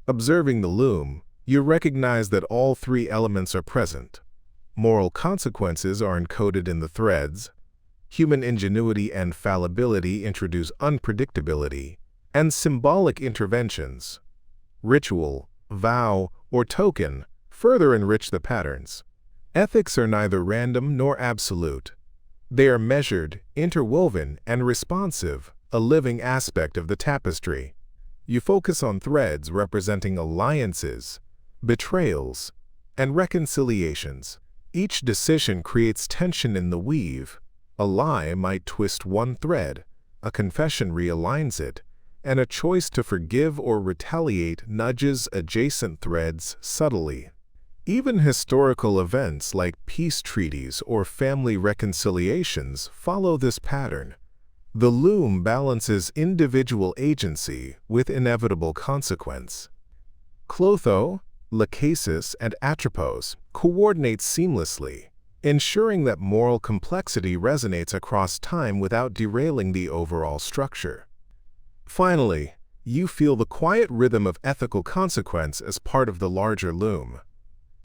Observing the loom, you recognize that all three elements are present. Moral consequences are encoded in the threads, human ingenuity and fallibility introduce unpredictability, and symbolic interventions, ritual, vow, or token, further enrich the patterns. Ethics are neither random nor absolute. They are measured, interwoven, and responsive, a living aspect of the tapestry. You focus on threads representing alliances, betrayals, and reconciliations. Each decision creates tension in the weave. A lie might twist one thread, a confession realigns it, and a choice to forgive or retaliate nudges adjacent threads subtly. Even historical events like peace treaties or family reconciliations follow this pattern. The loom balances individual agency with inevitable consequence. Clotho, Lachesis, and Atropos coordinate seamlessly, ensuring that moral complexity resonates across time without derailing the overall structure. Finally, you feel the quiet rhythm of ethical consequence as part of the larger loom.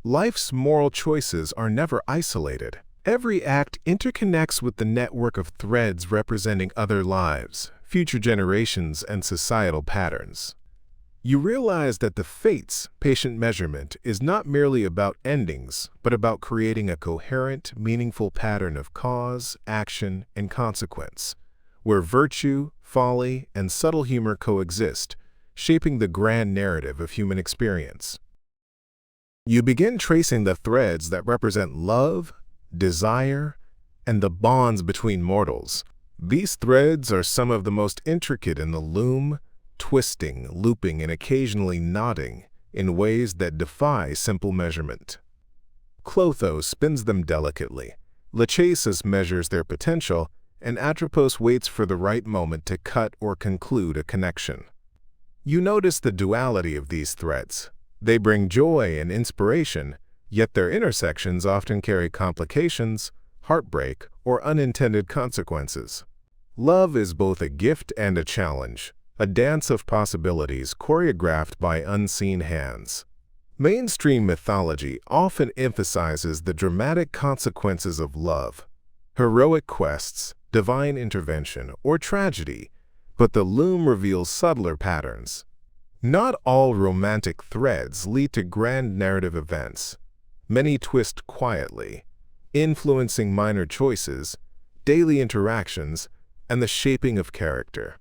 Life's moral choices are never isolated. Every act interconnects with the network of threads representing other lives, future generations, and societal patterns. You realize that the fates' patient measurement is not merely about endings, but about creating a coherent, meaningful pattern of cause, action, and consequence, where virtue, folly, and subtle humor coexist, shaping the grand narrative of human experience. You begin tracing the threads that represent love, desire, and the bonds between mortals. These threads are some of the most intricate in the loom, twisting, looping, and occasionally knotting in ways that defy simple measurement. Clotho spins them delicately, Lachesis measures their potential, and Atropos waits for the right moment to cut or conclude a connection. You notice the duality of these threads. They bring joy and inspiration, yet their intersections often carry complications, heartbreak, or unintended consequences. Love is both a gift and a challenge, a dance of possibilities choreographed by unseen hands. Mainstream mythology often emphasizes the dramatic consequences of love, heroic quests, divine intervention, or tragedy, but the loom reveals subtler patterns. Not all romantic threads lead to grand narrative events. Many twist quietly, influencing minor choices, daily interactions, and the shaping of character.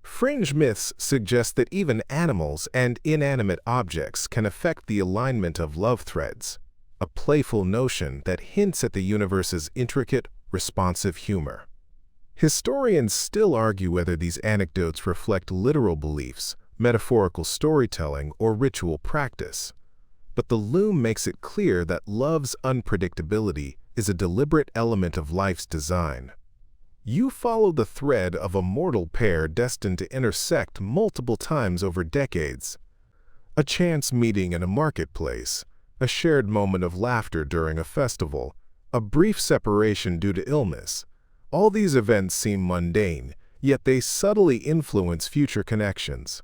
Fringe myths suggest that even animals and inanimate objects can affect the alignment of love threads, a playful notion that hints at the universe's intricate, responsive humor. Historians still argue whether these anecdotes reflect literal beliefs, metaphorical storytelling, or ritual practice. But the loom makes it clear that love's unpredictability is a deliberate element of life's design. You follow the thread of a mortal pair destined to intersect multiple times over decades. A chance meeting in a marketplace, a shared moment of laughter during a festival, a brief separation due to illness. All these events seem mundane, yet they subtly influence future connections.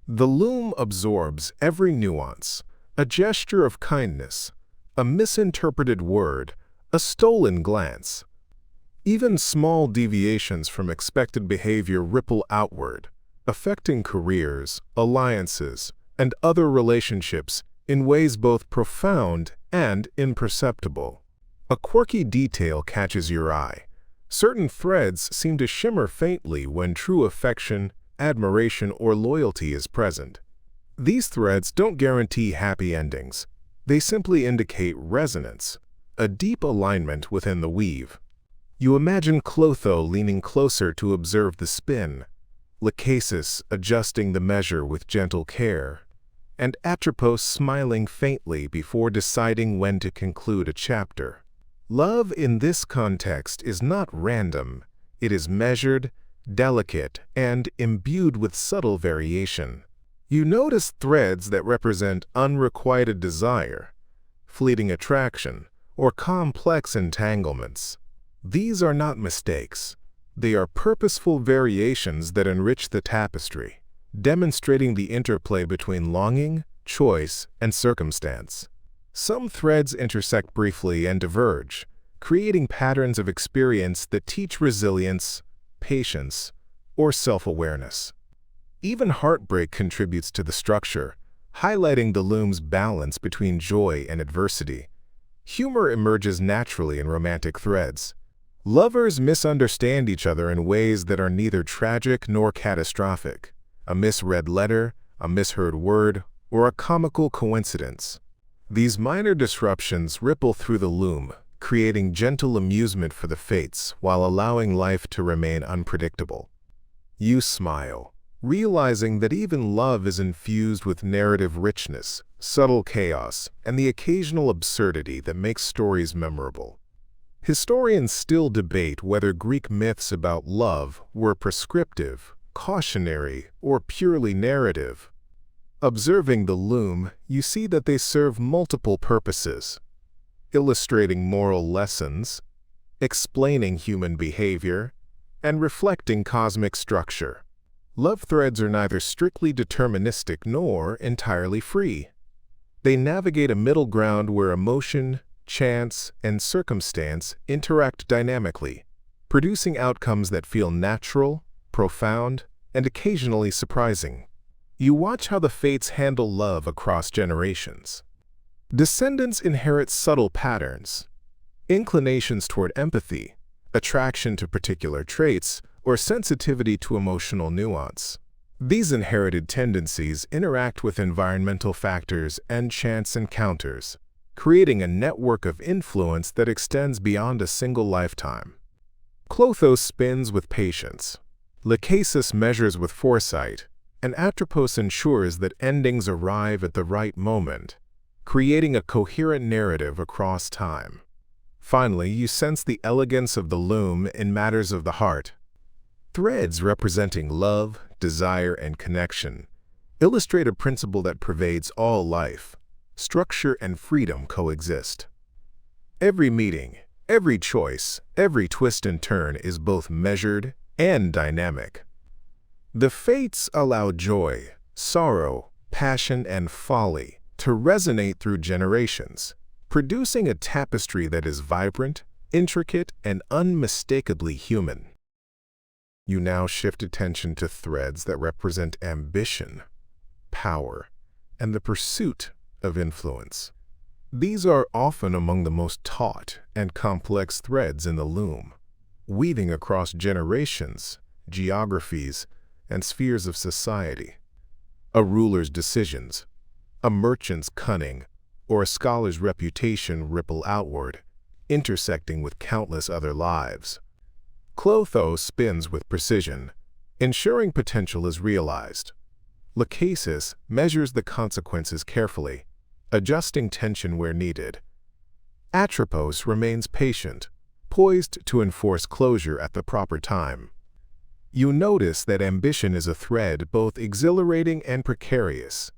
The loom absorbs every nuance, a gesture of kindness, a misinterpreted word, a stolen glance. Even small deviations from expected behavior ripple outward, affecting careers, alliances, and other relationships in ways both profound and imperceptible. A quirky detail catches your eye. Certain threads seem to shimmer faintly when true affection, admiration, or loyalty is present. These threads don't guarantee happy endings. They simply indicate resonance, a deep alignment within the weave. You imagine Clotho leaning closer to observe the spin, Lachesis adjusting the measure with gentle care, and Atropos smiling faintly before deciding when to conclude a chapter. Love in this context is not random. It is measured, delicate, and imbued with subtle variation. You notice threads that represent unrequited desire, fleeting attraction, or complex entanglements. These are not mistakes. They are purposeful variations that enrich the tapestry, demonstrating the interplay between longing, choice, and circumstance. Some threads intersect briefly and diverge, creating patterns of experience that teach resilience, patience, or self-awareness. Even heartbreak contributes to the structure, highlighting the loom's balance between joy and adversity. Humor emerges naturally in romantic threads. Lovers misunderstand each other in ways that are neither tragic nor catastrophic. A misread letter, a misheard word, or a comical coincidence. These minor disruptions ripple through the loom, creating gentle amusement for the fates while allowing life to remain unpredictable. You smile, realizing that even love is infused with narrative richness, subtle chaos, and the occasional absurdity that makes stories memorable. Historians still debate whether Greek myths about love were prescriptive, cautionary, or purely narrative. Observing the loom, you see that they serve multiple purposes: illustrating moral lessons, explaining human behavior, and reflecting cosmic structure. Love threads are neither strictly deterministic nor entirely free. They navigate a middle ground where emotion, chance, and circumstance interact dynamically, producing outcomes that feel natural, profound, and occasionally surprising. You watch how the fates handle love across generations. Descendants inherit subtle patterns, inclinations toward empathy, attraction to particular traits, or sensitivity to emotional nuance. These inherited tendencies interact with environmental factors and chance encounters, creating a network of influence that extends beyond a single lifetime. Clotho spins with patience. Lachesis measures with foresight, and Atropos ensures that endings arrive at the right moment, creating a coherent narrative across time. Finally, you sense the elegance of the loom in matters of the heart. Threads representing love, desire, and connection illustrate a principle that pervades all life. Structure and freedom coexist. Every meeting, every choice, every twist and turn is both measured and dynamic. The fates allow joy, sorrow, passion, and folly to resonate through generations, producing a tapestry that is vibrant, intricate, and unmistakably human. You now shift attention to threads that represent ambition, power, and the pursuit of influence. These are often among the most taut and complex threads in the loom, weaving across generations, geographies, and spheres of society. A ruler's decisions, a merchant's cunning, or a scholar's reputation ripple outward, intersecting with countless other lives. Clotho spins with precision, ensuring potential is realized. Lachesis measures the consequences carefully, adjusting tension where needed. Atropos remains patient, poised to enforce closure at the proper time. You notice that ambition is a thread both exhilarating and precarious,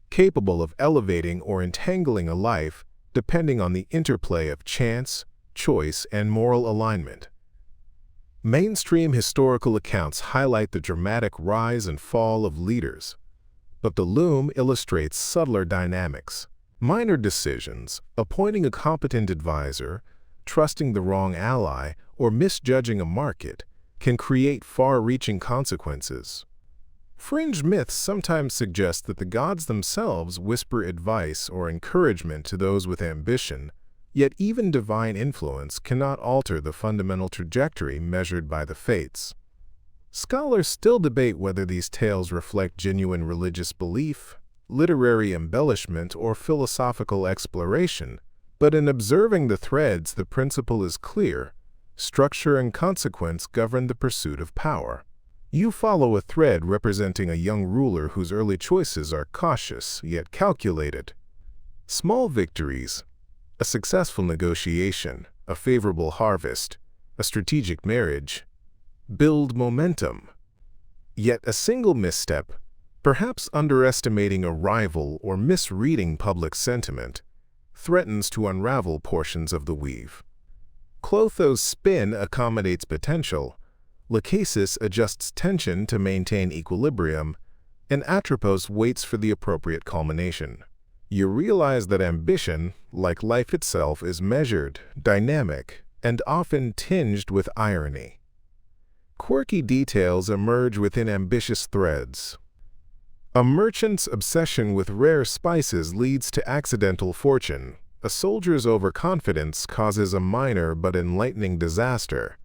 capable of elevating or entangling a life depending on the interplay of chance, choice, and moral alignment. Mainstream historical accounts highlight the dramatic rise and fall of leaders, but the loom illustrates subtler dynamics. Minor decisions, appointing a competent advisor, trusting the wrong ally, or misjudging a market, can create far-reaching consequences. Fringe myths sometimes suggest that the gods themselves whisper advice or encouragement to those with ambition, yet even divine influence cannot alter the fundamental trajectory measured by the fates. Scholars still debate whether these tales reflect genuine religious belief, literary embellishment, or philosophical exploration, but in observing the threads, the principle is clear. Structure and consequence govern the pursuit of power. You follow a thread representing a young ruler whose early choices are cautious yet calculated. Small victories, a successful negotiation, a favorable harvest, a strategic marriage, build momentum. Yet a single misstep, perhaps underestimating a rival or misreading public sentiment, threatens to unravel portions of the weave. Clotho's spin accommodates potential, Lachesis adjusts tension to maintain equilibrium, and Atropos waits for the appropriate culmination. You realize that ambition, like life itself, is measured, dynamic, and often tinged with irony. Quirky details emerge within ambitious threads. A merchant's obsession with rare spices leads to accidental fortune. A soldier's overconfidence causes a minor but enlightening disaster.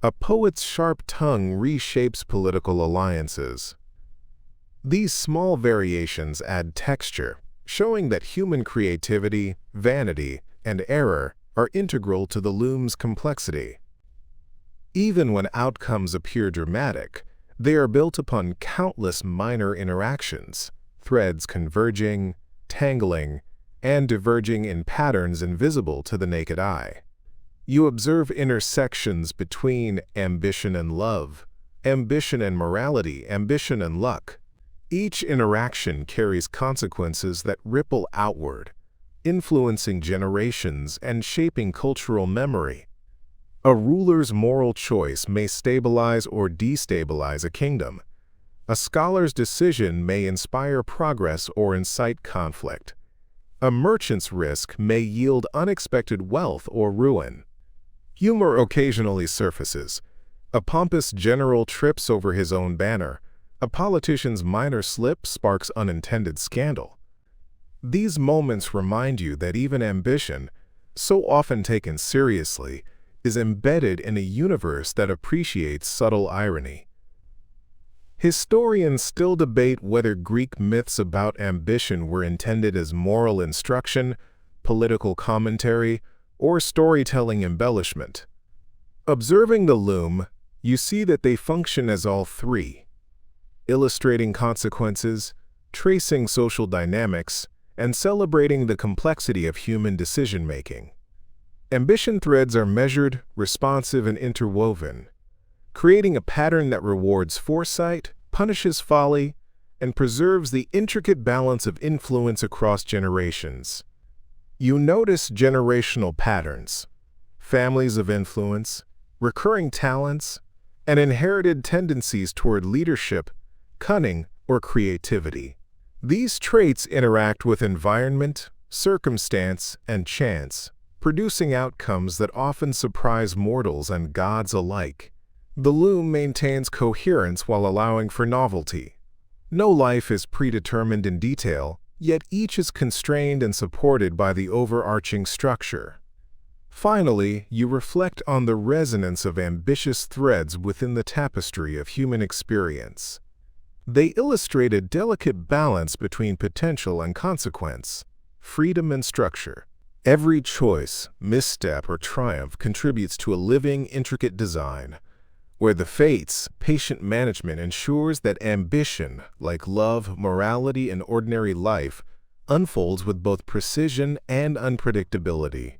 A poet's sharp tongue reshapes political alliances. These small variations add texture, showing that human creativity, vanity, and error are integral to the loom's complexity. Even when outcomes appear dramatic, they are built upon countless minor interactions, threads converging, tangling, and diverging in patterns invisible to the naked eye. You observe intersections between ambition and love, ambition and morality, ambition and luck. Each interaction carries consequences that ripple outward, influencing generations and shaping cultural memory. A ruler's moral choice may stabilize or destabilize a kingdom. A scholar's decision may inspire progress or incite conflict. A merchant's risk may yield unexpected wealth or ruin. Humor occasionally surfaces. A pompous general trips over his own banner. A politician's minor slip sparks unintended scandal. These moments remind you that even ambition, so often taken seriously, is embedded in a universe that appreciates subtle irony. Historians still debate whether Greek myths about ambition were intended as moral instruction, political commentary, or storytelling embellishment. Observing the loom, you see that they function as all three: illustrating consequences, tracing social dynamics, and celebrating the complexity of human decision-making. Ambition threads are measured, responsive, and interwoven, creating a pattern that rewards foresight, punishes folly, and preserves the intricate balance of influence across generations. You notice generational patterns, families of influence, recurring talents, and inherited tendencies toward leadership, cunning, or creativity. These traits interact with environment, circumstance, and chance, producing outcomes that often surprise mortals and gods alike. The loom maintains coherence while allowing for novelty. No life is predetermined in detail, yet each is constrained and supported by the overarching structure. Finally, you reflect on the resonance of ambitious threads within the tapestry of human experience. They illustrate a delicate balance between potential and consequence, freedom and structure. Every choice, misstep, or triumph contributes to a living, intricate design, where the fates' patient management ensures that ambition, like love, morality, and ordinary life, unfolds with both precision and unpredictability.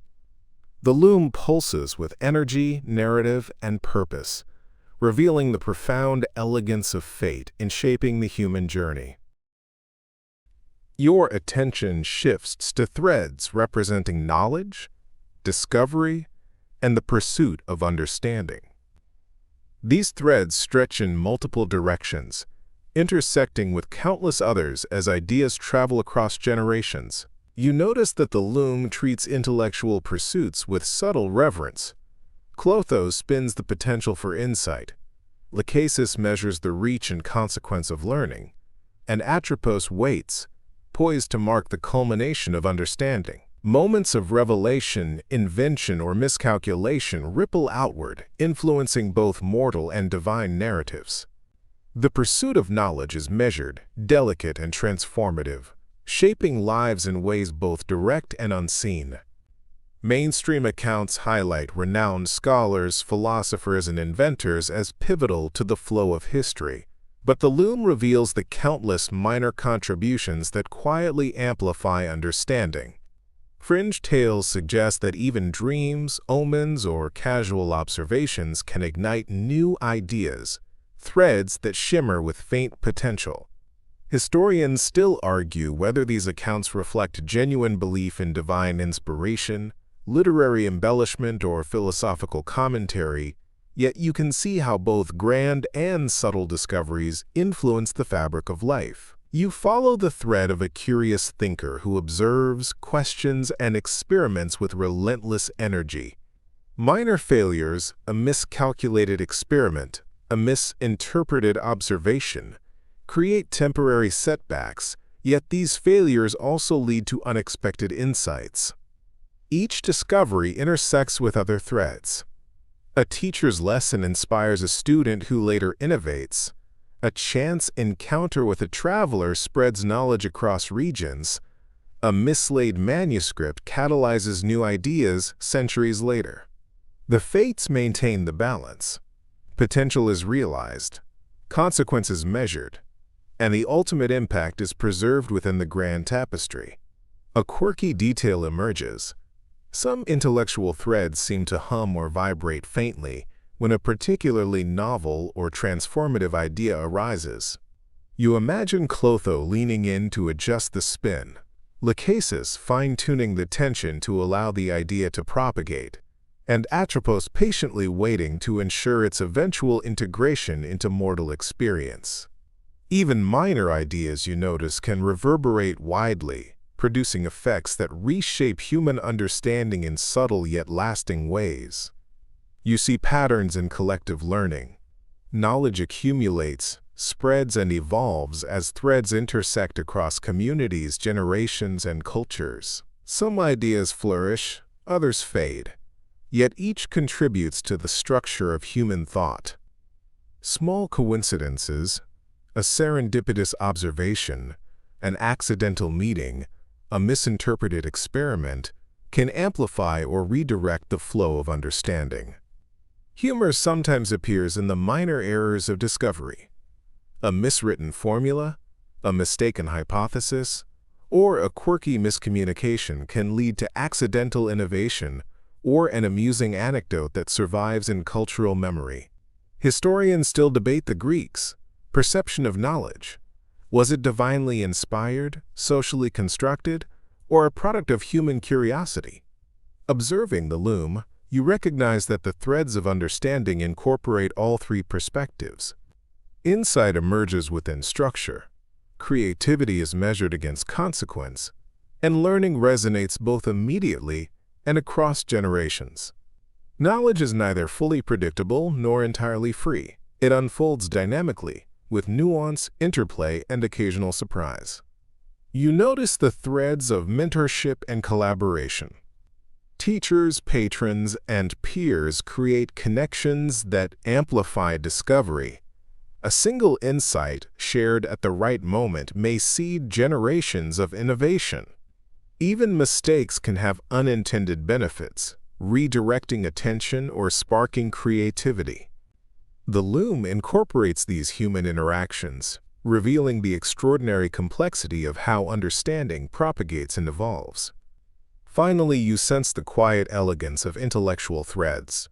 The loom pulses with energy, narrative, and purpose, revealing the profound elegance of fate in shaping the human journey. Your attention shifts to threads representing knowledge, discovery, and the pursuit of understanding. These threads stretch in multiple directions, intersecting with countless others as ideas travel across generations. You notice that the loom treats intellectual pursuits with subtle reverence. Clotho spins the potential for insight. Lachesis measures the reach and consequence of learning. And Atropos waits, poised to mark the culmination of understanding. Moments of revelation, invention, or miscalculation ripple outward, influencing both mortal and divine narratives. The pursuit of knowledge is measured, delicate, and transformative, shaping lives in ways both direct and unseen. Mainstream accounts highlight renowned scholars, philosophers, and inventors as pivotal to the flow of history, but the loom reveals the countless minor contributions that quietly amplify understanding. Fringe tales suggest that even dreams, omens, or casual observations can ignite new ideas, threads that shimmer with faint potential. Historians still argue whether these accounts reflect genuine belief in divine inspiration, literary embellishment, or philosophical commentary, yet you can see how both grand and subtle discoveries influence the fabric of life. You follow the thread of a curious thinker who observes, questions, and experiments with relentless energy. Minor failures, a miscalculated experiment, a misinterpreted observation, create temporary setbacks, yet these failures also lead to unexpected insights. Each discovery intersects with other threads. A teacher's lesson inspires a student who later innovates. A chance encounter with a traveler spreads knowledge across regions. A mislaid manuscript catalyzes new ideas centuries later. The fates maintain the balance. Potential is realized, consequences measured, and the ultimate impact is preserved within the grand tapestry. A quirky detail emerges. Some intellectual threads seem to hum or vibrate faintly when a particularly novel or transformative idea arises. You imagine Clotho leaning in to adjust the spin, Lachesis fine-tuning the tension to allow the idea to propagate, and Atropos patiently waiting to ensure its eventual integration into mortal experience. Even minor ideas, you notice, can reverberate widely, producing effects that reshape human understanding in subtle yet lasting ways. You see patterns in collective learning. Knowledge accumulates, spreads, and evolves as threads intersect across communities, generations, and cultures. Some ideas flourish, others fade, yet each contributes to the structure of human thought. Small coincidences, a serendipitous observation, an accidental meeting, a misinterpreted experiment, can amplify or redirect the flow of understanding. Humor sometimes appears in the minor errors of discovery. A miswritten formula, a mistaken hypothesis, or a quirky miscommunication can lead to accidental innovation or an amusing anecdote that survives in cultural memory. Historians still debate the Greeks' perception of knowledge. Was it divinely inspired, socially constructed, or a product of human curiosity? Observing the loom, you recognize that the threads of understanding incorporate all three perspectives. Insight emerges within structure, creativity is measured against consequence, and learning resonates both immediately and across generations. Knowledge is neither fully predictable nor entirely free. It unfolds dynamically, with nuance, interplay, and occasional surprise. You notice the threads of mentorship and collaboration. Teachers, patrons, and peers create connections that amplify discovery. A single insight shared at the right moment may seed generations of innovation. Even mistakes can have unintended benefits, redirecting attention or sparking creativity. The loom incorporates these human interactions, revealing the extraordinary complexity of how understanding propagates and evolves. Finally, you sense the quiet elegance of intellectual threads.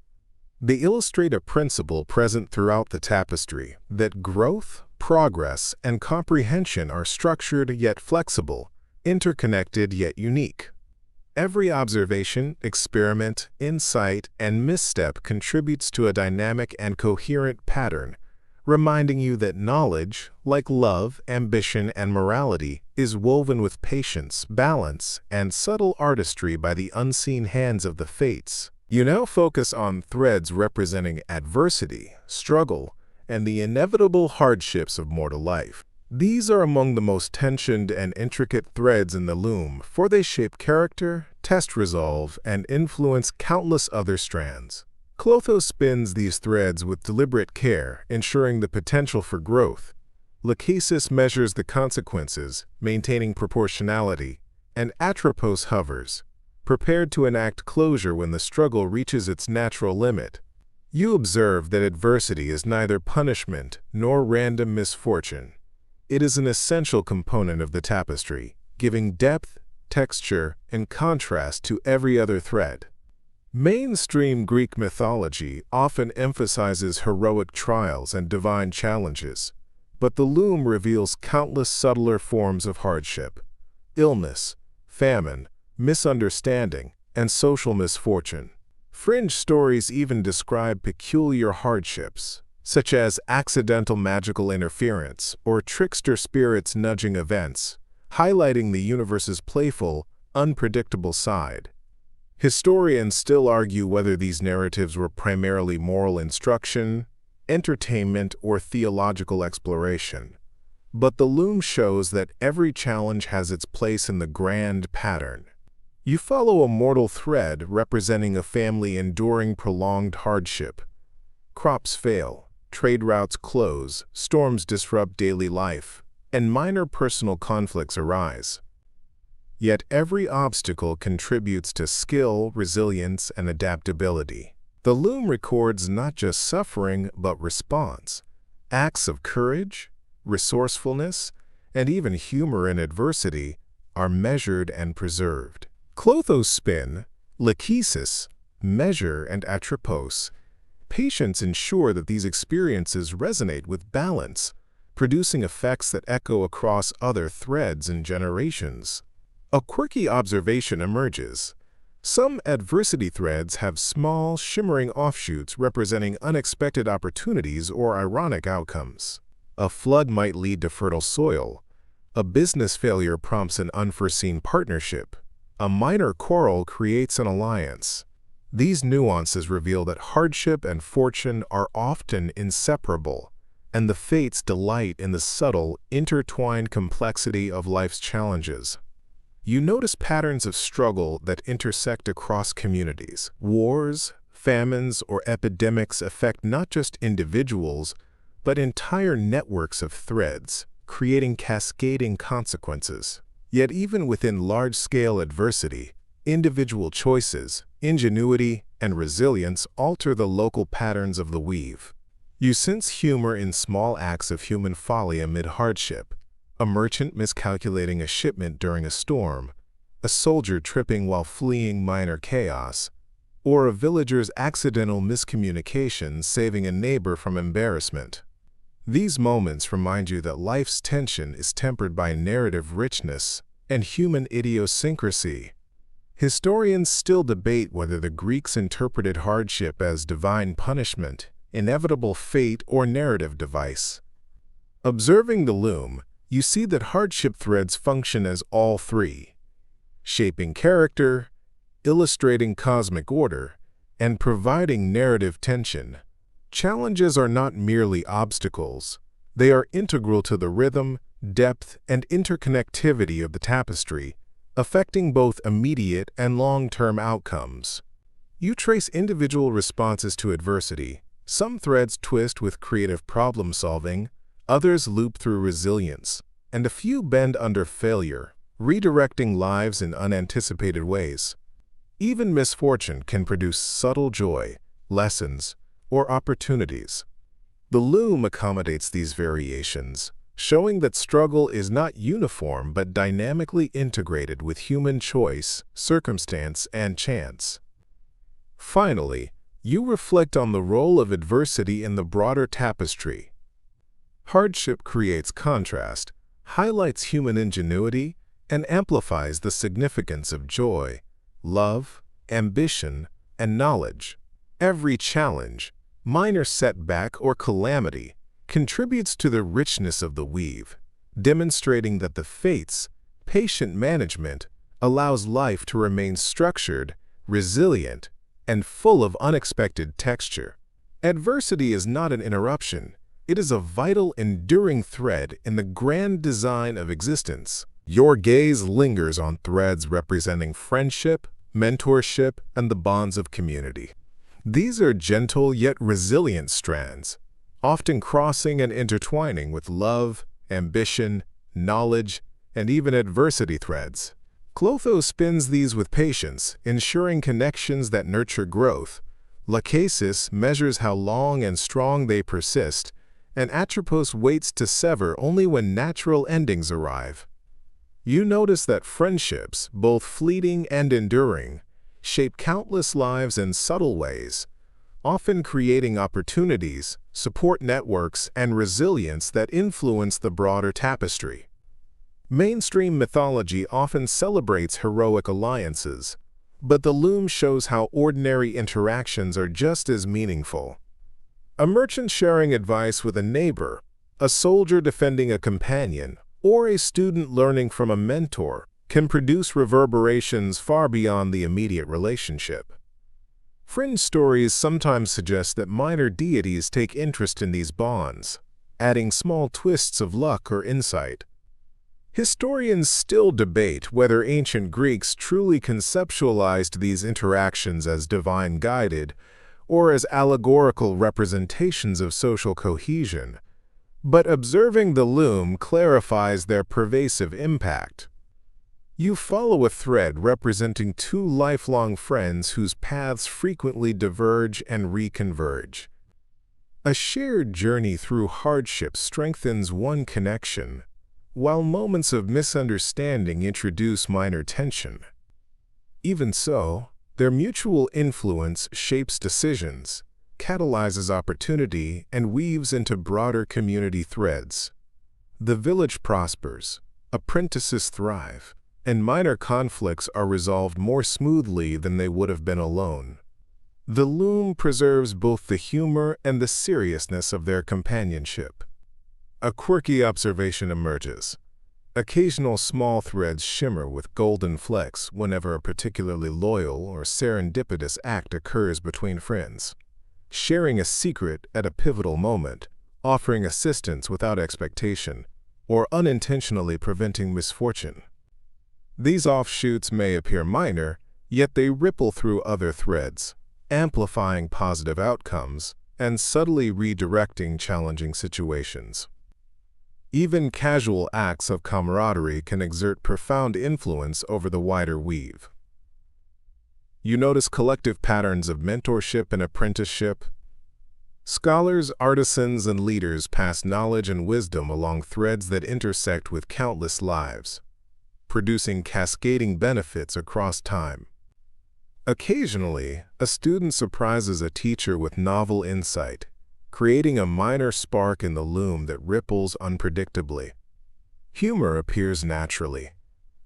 They illustrate a principle present throughout the tapestry, that growth, progress, and comprehension are structured yet flexible, interconnected yet unique. Every observation, experiment, insight, and misstep contributes to a dynamic and coherent pattern, reminding you that knowledge, like love, ambition, and morality, is woven with patience, balance, and subtle artistry by the unseen hands of the fates. You now focus on threads representing adversity, struggle, and the inevitable hardships of mortal life. These are among the most tensioned and intricate threads in the loom, for they shape character, test resolve, and influence countless other strands. Clotho spins these threads with deliberate care, ensuring the potential for growth. Lachesis measures the consequences, maintaining proportionality, and Atropos hovers, prepared to enact closure when the struggle reaches its natural limit. You observe that adversity is neither punishment nor random misfortune. It is an essential component of the tapestry, giving depth, texture, and contrast to every other thread. Mainstream Greek mythology often emphasizes heroic trials and divine challenges, but the loom reveals countless subtler forms of hardship: illness, famine, misunderstanding, and social misfortune. Fringe stories even describe peculiar hardships, such as accidental magical interference or trickster spirits nudging events, highlighting the universe's playful, unpredictable side. Historians still argue whether these narratives were primarily moral instruction, entertainment, or theological exploration. But the loom shows that every challenge has its place in the grand pattern. You follow a mortal thread representing a family enduring prolonged hardship. Crops fail, trade routes close, storms disrupt daily life, and minor personal conflicts arise. Yet every obstacle contributes to skill, resilience, and adaptability. The loom records not just suffering, but response. Acts of courage, resourcefulness, and even humor in adversity are measured and preserved. Clotho spin, Lachesis, measure, and Atropos. Patients ensure that these experiences resonate with balance, producing effects that echo across other threads and generations. A quirky observation emerges. Some adversity threads have small, shimmering offshoots representing unexpected opportunities or ironic outcomes. A flood might lead to fertile soil. A business failure prompts an unforeseen partnership. A minor quarrel creates an alliance. These nuances reveal that hardship and fortune are often inseparable, and the fates delight in the subtle, intertwined complexity of life's challenges. You notice patterns of struggle that intersect across communities. Wars, famines, or epidemics affect not just individuals, but entire networks of threads, creating cascading consequences. Yet even within large-scale adversity, individual choices, ingenuity, and resilience alter the local patterns of the weave. You sense humor in small acts of human folly amid hardship, a merchant miscalculating a shipment during a storm, a soldier tripping while fleeing minor chaos, or a villager's accidental miscommunication saving a neighbor from embarrassment. These moments remind you that life's tension is tempered by narrative richness and human idiosyncrasy. Historians still debate whether the Greeks interpreted hardship as divine punishment, inevitable fate, or narrative device. Observing the loom, you see that hardship threads function as all three, shaping character, illustrating cosmic order, and providing narrative tension. Challenges are not merely obstacles. They are integral to the rhythm, depth, and interconnectivity of the tapestry, affecting both immediate and long-term outcomes. You trace individual responses to adversity. Some threads twist with creative problem-solving, others loop through resilience, and a few bend under failure, redirecting lives in unanticipated ways. Even misfortune can produce subtle joy, lessons, or opportunities. The loom accommodates these variations, showing that struggle is not uniform but dynamically integrated with human choice, circumstance, and chance. Finally, you reflect on the role of adversity in the broader tapestry. Hardship creates contrast, highlights human ingenuity, and amplifies the significance of joy, love, ambition, and knowledge. Every challenge, minor setback or calamity, contributes to the richness of the weave, demonstrating that the fates, patient management, allows life to remain structured, resilient, and full of unexpected texture. Adversity is not an interruption. It is a vital, enduring thread in the grand design of existence. Your gaze lingers on threads representing friendship, mentorship, and the bonds of community. These are gentle yet resilient strands, often crossing and intertwining with love, ambition, knowledge, and even adversity threads. Clotho spins these with patience, ensuring connections that nurture growth. Lachesis measures how long and strong they persist, and Atropos waits to sever only when natural endings arrive. You notice that friendships, both fleeting and enduring, shape countless lives in subtle ways, often creating opportunities, support networks, and resilience that influence the broader tapestry. Mainstream mythology often celebrates heroic alliances, but the loom shows how ordinary interactions are just as meaningful. A merchant sharing advice with a neighbor, a soldier defending a companion, or a student learning from a mentor can produce reverberations far beyond the immediate relationship. Fringe stories sometimes suggest that minor deities take interest in these bonds, adding small twists of luck or insight. Historians still debate whether ancient Greeks truly conceptualized these interactions as divine-guided or as allegorical representations of social cohesion, but observing the loom clarifies their pervasive impact. You follow a thread representing two lifelong friends whose paths frequently diverge and reconverge. A shared journey through hardship strengthens one connection, while moments of misunderstanding introduce minor tension. Even so, their mutual influence shapes decisions, catalyzes opportunity, and weaves into broader community threads. The village prospers, apprentices thrive, and minor conflicts are resolved more smoothly than they would have been alone. The loom preserves both the humor and the seriousness of their companionship. A quirky observation emerges. Occasional small threads shimmer with golden flecks whenever a particularly loyal or serendipitous act occurs between friends. Sharing a secret at a pivotal moment, offering assistance without expectation, or unintentionally preventing misfortune. These offshoots may appear minor, yet they ripple through other threads, amplifying positive outcomes and subtly redirecting challenging situations. Even casual acts of camaraderie can exert profound influence over the wider weave. You notice collective patterns of mentorship and apprenticeship. Scholars, artisans, and leaders pass knowledge and wisdom along threads that intersect with countless lives, producing cascading benefits across time. Occasionally, a student surprises a teacher with novel insight, creating a minor spark in the loom that ripples unpredictably. Humor appears naturally.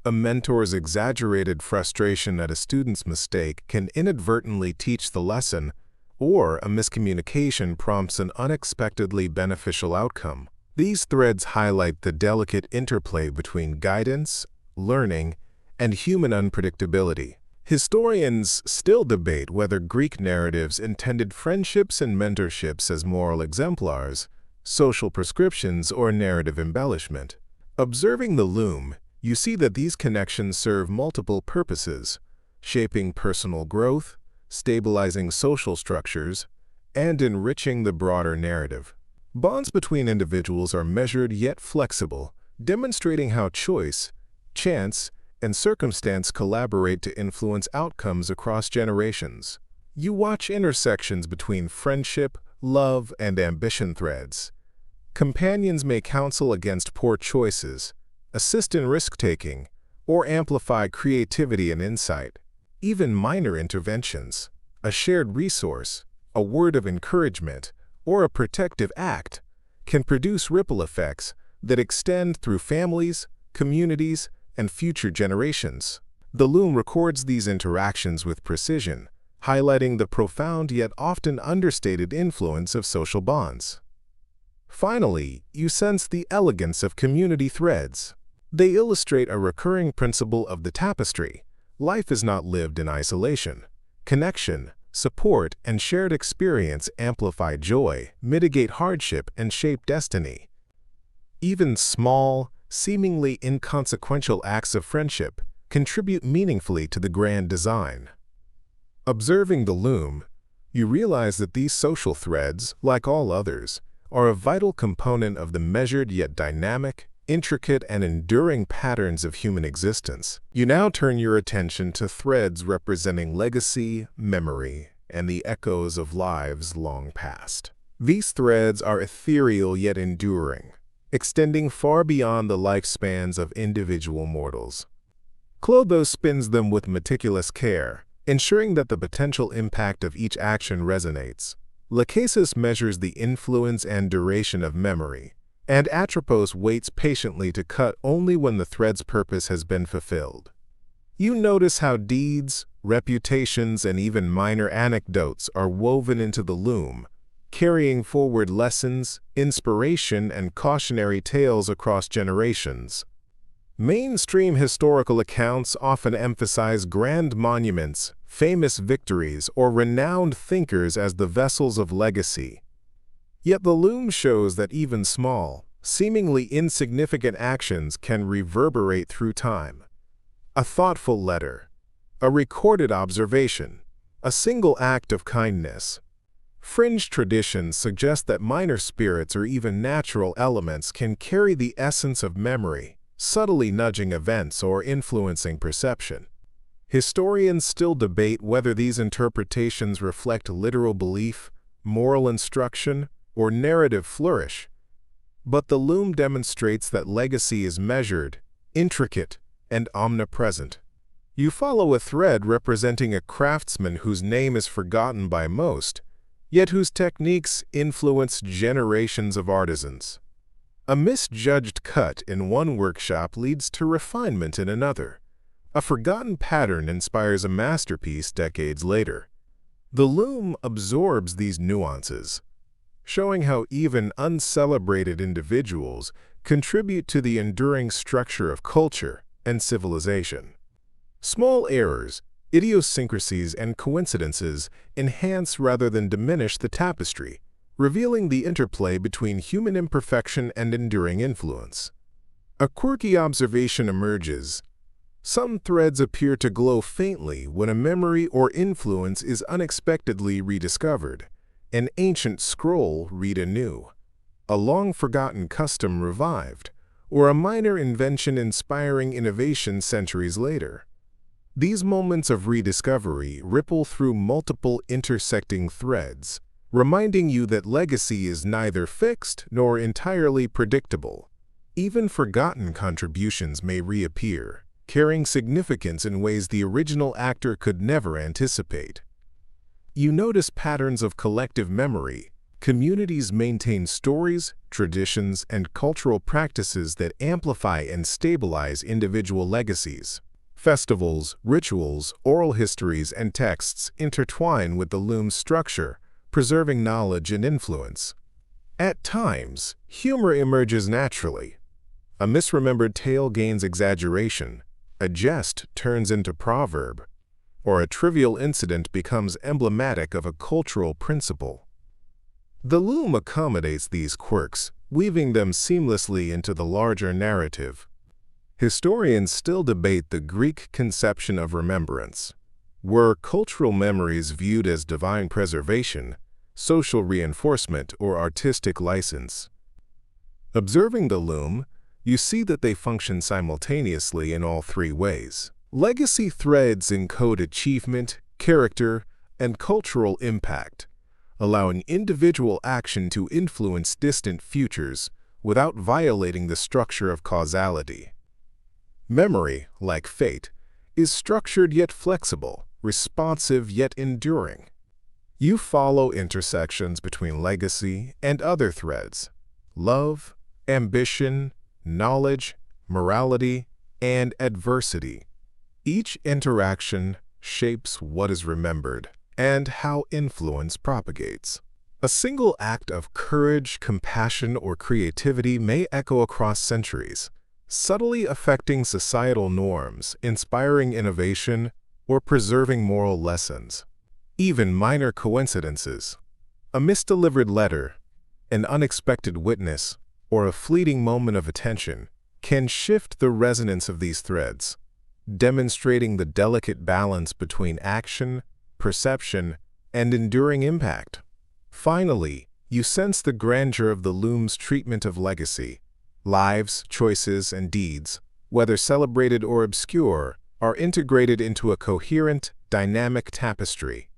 A mentor's exaggerated frustration at a student's mistake can inadvertently teach the lesson, or a miscommunication prompts an unexpectedly beneficial outcome. These threads highlight the delicate interplay between guidance, learning, and human unpredictability. Historians still debate whether Greek narratives intended friendships and mentorships as moral exemplars, social prescriptions, or narrative embellishment. Observing the loom, you see that these connections serve multiple purposes, shaping personal growth, stabilizing social structures, and enriching the broader narrative. Bonds between individuals are measured yet flexible, demonstrating how choice, chance, and circumstance collaborate to influence outcomes across generations. You watch intersections between friendship, love, and ambition threads. Companions may counsel against poor choices, assist in risk-taking, or amplify creativity and insight. Even minor interventions, a shared resource, a word of encouragement, or a protective act, can produce ripple effects that extend through families, communities, and future generations. The loom records these interactions with precision, highlighting the profound yet often understated influence of social bonds. Finally, you sense the elegance of community threads. They illustrate a recurring principle of the tapestry. Life is not lived in isolation. Connection, support, and shared experience amplify joy, mitigate hardship, and shape destiny. Even small, seemingly inconsequential acts of friendship contribute meaningfully to the grand design. Observing the loom, you realize that these social threads, like all others, are a vital component of the measured yet dynamic, intricate, and enduring patterns of human existence. You now turn your attention to threads representing legacy, memory, and the echoes of lives long past. These threads are ethereal yet enduring, extending far beyond the lifespans of individual mortals. Clotho spins them with meticulous care, ensuring that the potential impact of each action resonates. Lachesis measures the influence and duration of memory, and Atropos waits patiently to cut only when the thread's purpose has been fulfilled. You notice how deeds, reputations, and even minor anecdotes are woven into the loom, carrying forward lessons, inspiration, and cautionary tales across generations. Mainstream historical accounts often emphasize grand monuments, famous victories, or renowned thinkers as the vessels of legacy. Yet the loom shows that even small, seemingly insignificant actions can reverberate through time. A thoughtful letter, a recorded observation, a single act of kindness. Fringe traditions suggest that minor spirits or even natural elements can carry the essence of memory, subtly nudging events or influencing perception. Historians still debate whether these interpretations reflect literal belief, moral instruction, or narrative flourish, but the loom demonstrates that legacy is measured, intricate, and omnipresent. You follow a thread representing a craftsman whose name is forgotten by most, yet whose techniques influence generations of artisans. A misjudged cut in one workshop leads to refinement in another. A forgotten pattern inspires a masterpiece decades later. The loom absorbs these nuances, showing how even uncelebrated individuals contribute to the enduring structure of culture and civilization. Small errors, idiosyncrasies, and coincidences enhance rather than diminish the tapestry, revealing the interplay between human imperfection and enduring influence. A quirky observation emerges. Some threads appear to glow faintly when a memory or influence is unexpectedly rediscovered, an ancient scroll read anew, a long-forgotten custom revived, or a minor invention inspiring innovation centuries later. These moments of rediscovery ripple through multiple intersecting threads, reminding you that legacy is neither fixed nor entirely predictable. Even forgotten contributions may reappear, carrying significance in ways the original actor could never anticipate. You notice patterns of collective memory. Communities maintain stories, traditions, and cultural practices that amplify and stabilize individual legacies. Festivals, rituals, oral histories, and texts intertwine with the loom's structure, preserving knowledge and influence. At times, humor emerges naturally. A misremembered tale gains exaggeration, a jest turns into proverb, or a trivial incident becomes emblematic of a cultural principle. The loom accommodates these quirks, weaving them seamlessly into the larger narrative. Historians still debate the Greek conception of remembrance. Were cultural memories viewed as divine preservation, social reinforcement, or artistic license? Observing the loom, you see that they function simultaneously in all three ways. Legacy threads encode achievement, character, and cultural impact, allowing individual action to influence distant futures without violating the structure of causality. Memory, like fate, is structured yet flexible, responsive yet enduring. You follow intersections between legacy and other threads: love, ambition, knowledge, morality, and adversity. Each interaction shapes what is remembered and how influence propagates. A single act of courage, compassion, or creativity may echo across centuries, subtly affecting societal norms, inspiring innovation, or preserving moral lessons. Even minor coincidences, a misdelivered letter, an unexpected witness, or a fleeting moment of attention, can shift the resonance of these threads, demonstrating the delicate balance between action, perception, and enduring impact. Finally, you sense the grandeur of the loom's treatment of legacy. Lives, choices, and deeds, whether celebrated or obscure, are integrated into a coherent, dynamic tapestry.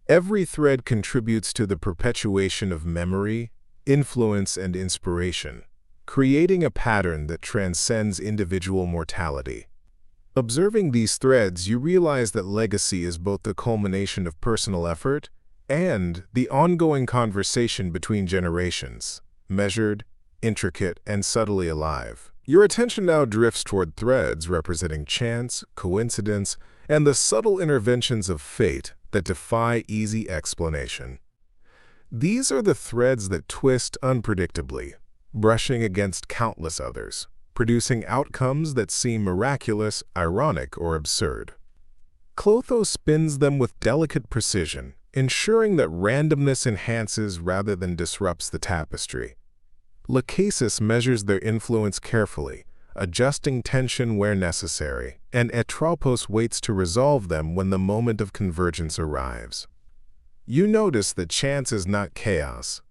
Every thread contributes to the perpetuation of memory, influence, and inspiration, creating a pattern that transcends individual mortality. Observing these threads, you realize that legacy is both the culmination of personal effort and the ongoing conversation between generations, measured, intricate, and subtly alive. Your attention now drifts toward threads representing chance, coincidence, and the subtle interventions of fate that defy easy explanation. These are the threads that twist unpredictably, brushing against countless others, producing outcomes that seem miraculous, ironic, or absurd. Clotho spins them with delicate precision, ensuring that randomness enhances rather than disrupts the tapestry. Lachesis measures their influence carefully, adjusting tension where necessary, and Atropos waits to resolve them when the moment of convergence arrives. You notice that chance is not chaos.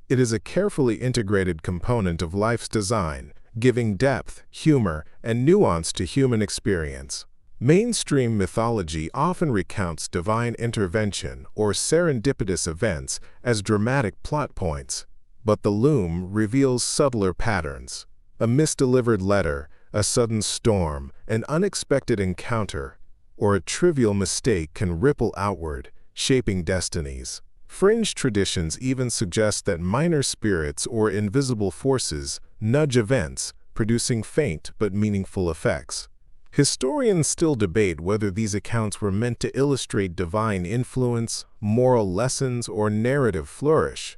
It is a carefully integrated component of life's design, giving depth, humor, and nuance to human experience. Mainstream mythology often recounts divine intervention or serendipitous events as dramatic plot points, but the loom reveals subtler patterns. A misdelivered letter, a sudden storm, an unexpected encounter, or a trivial mistake can ripple outward, shaping destinies. Fringe traditions even suggest that minor spirits or invisible forces nudge events, producing faint but meaningful effects. Historians still debate whether these accounts were meant to illustrate divine influence, moral lessons, or narrative flourish.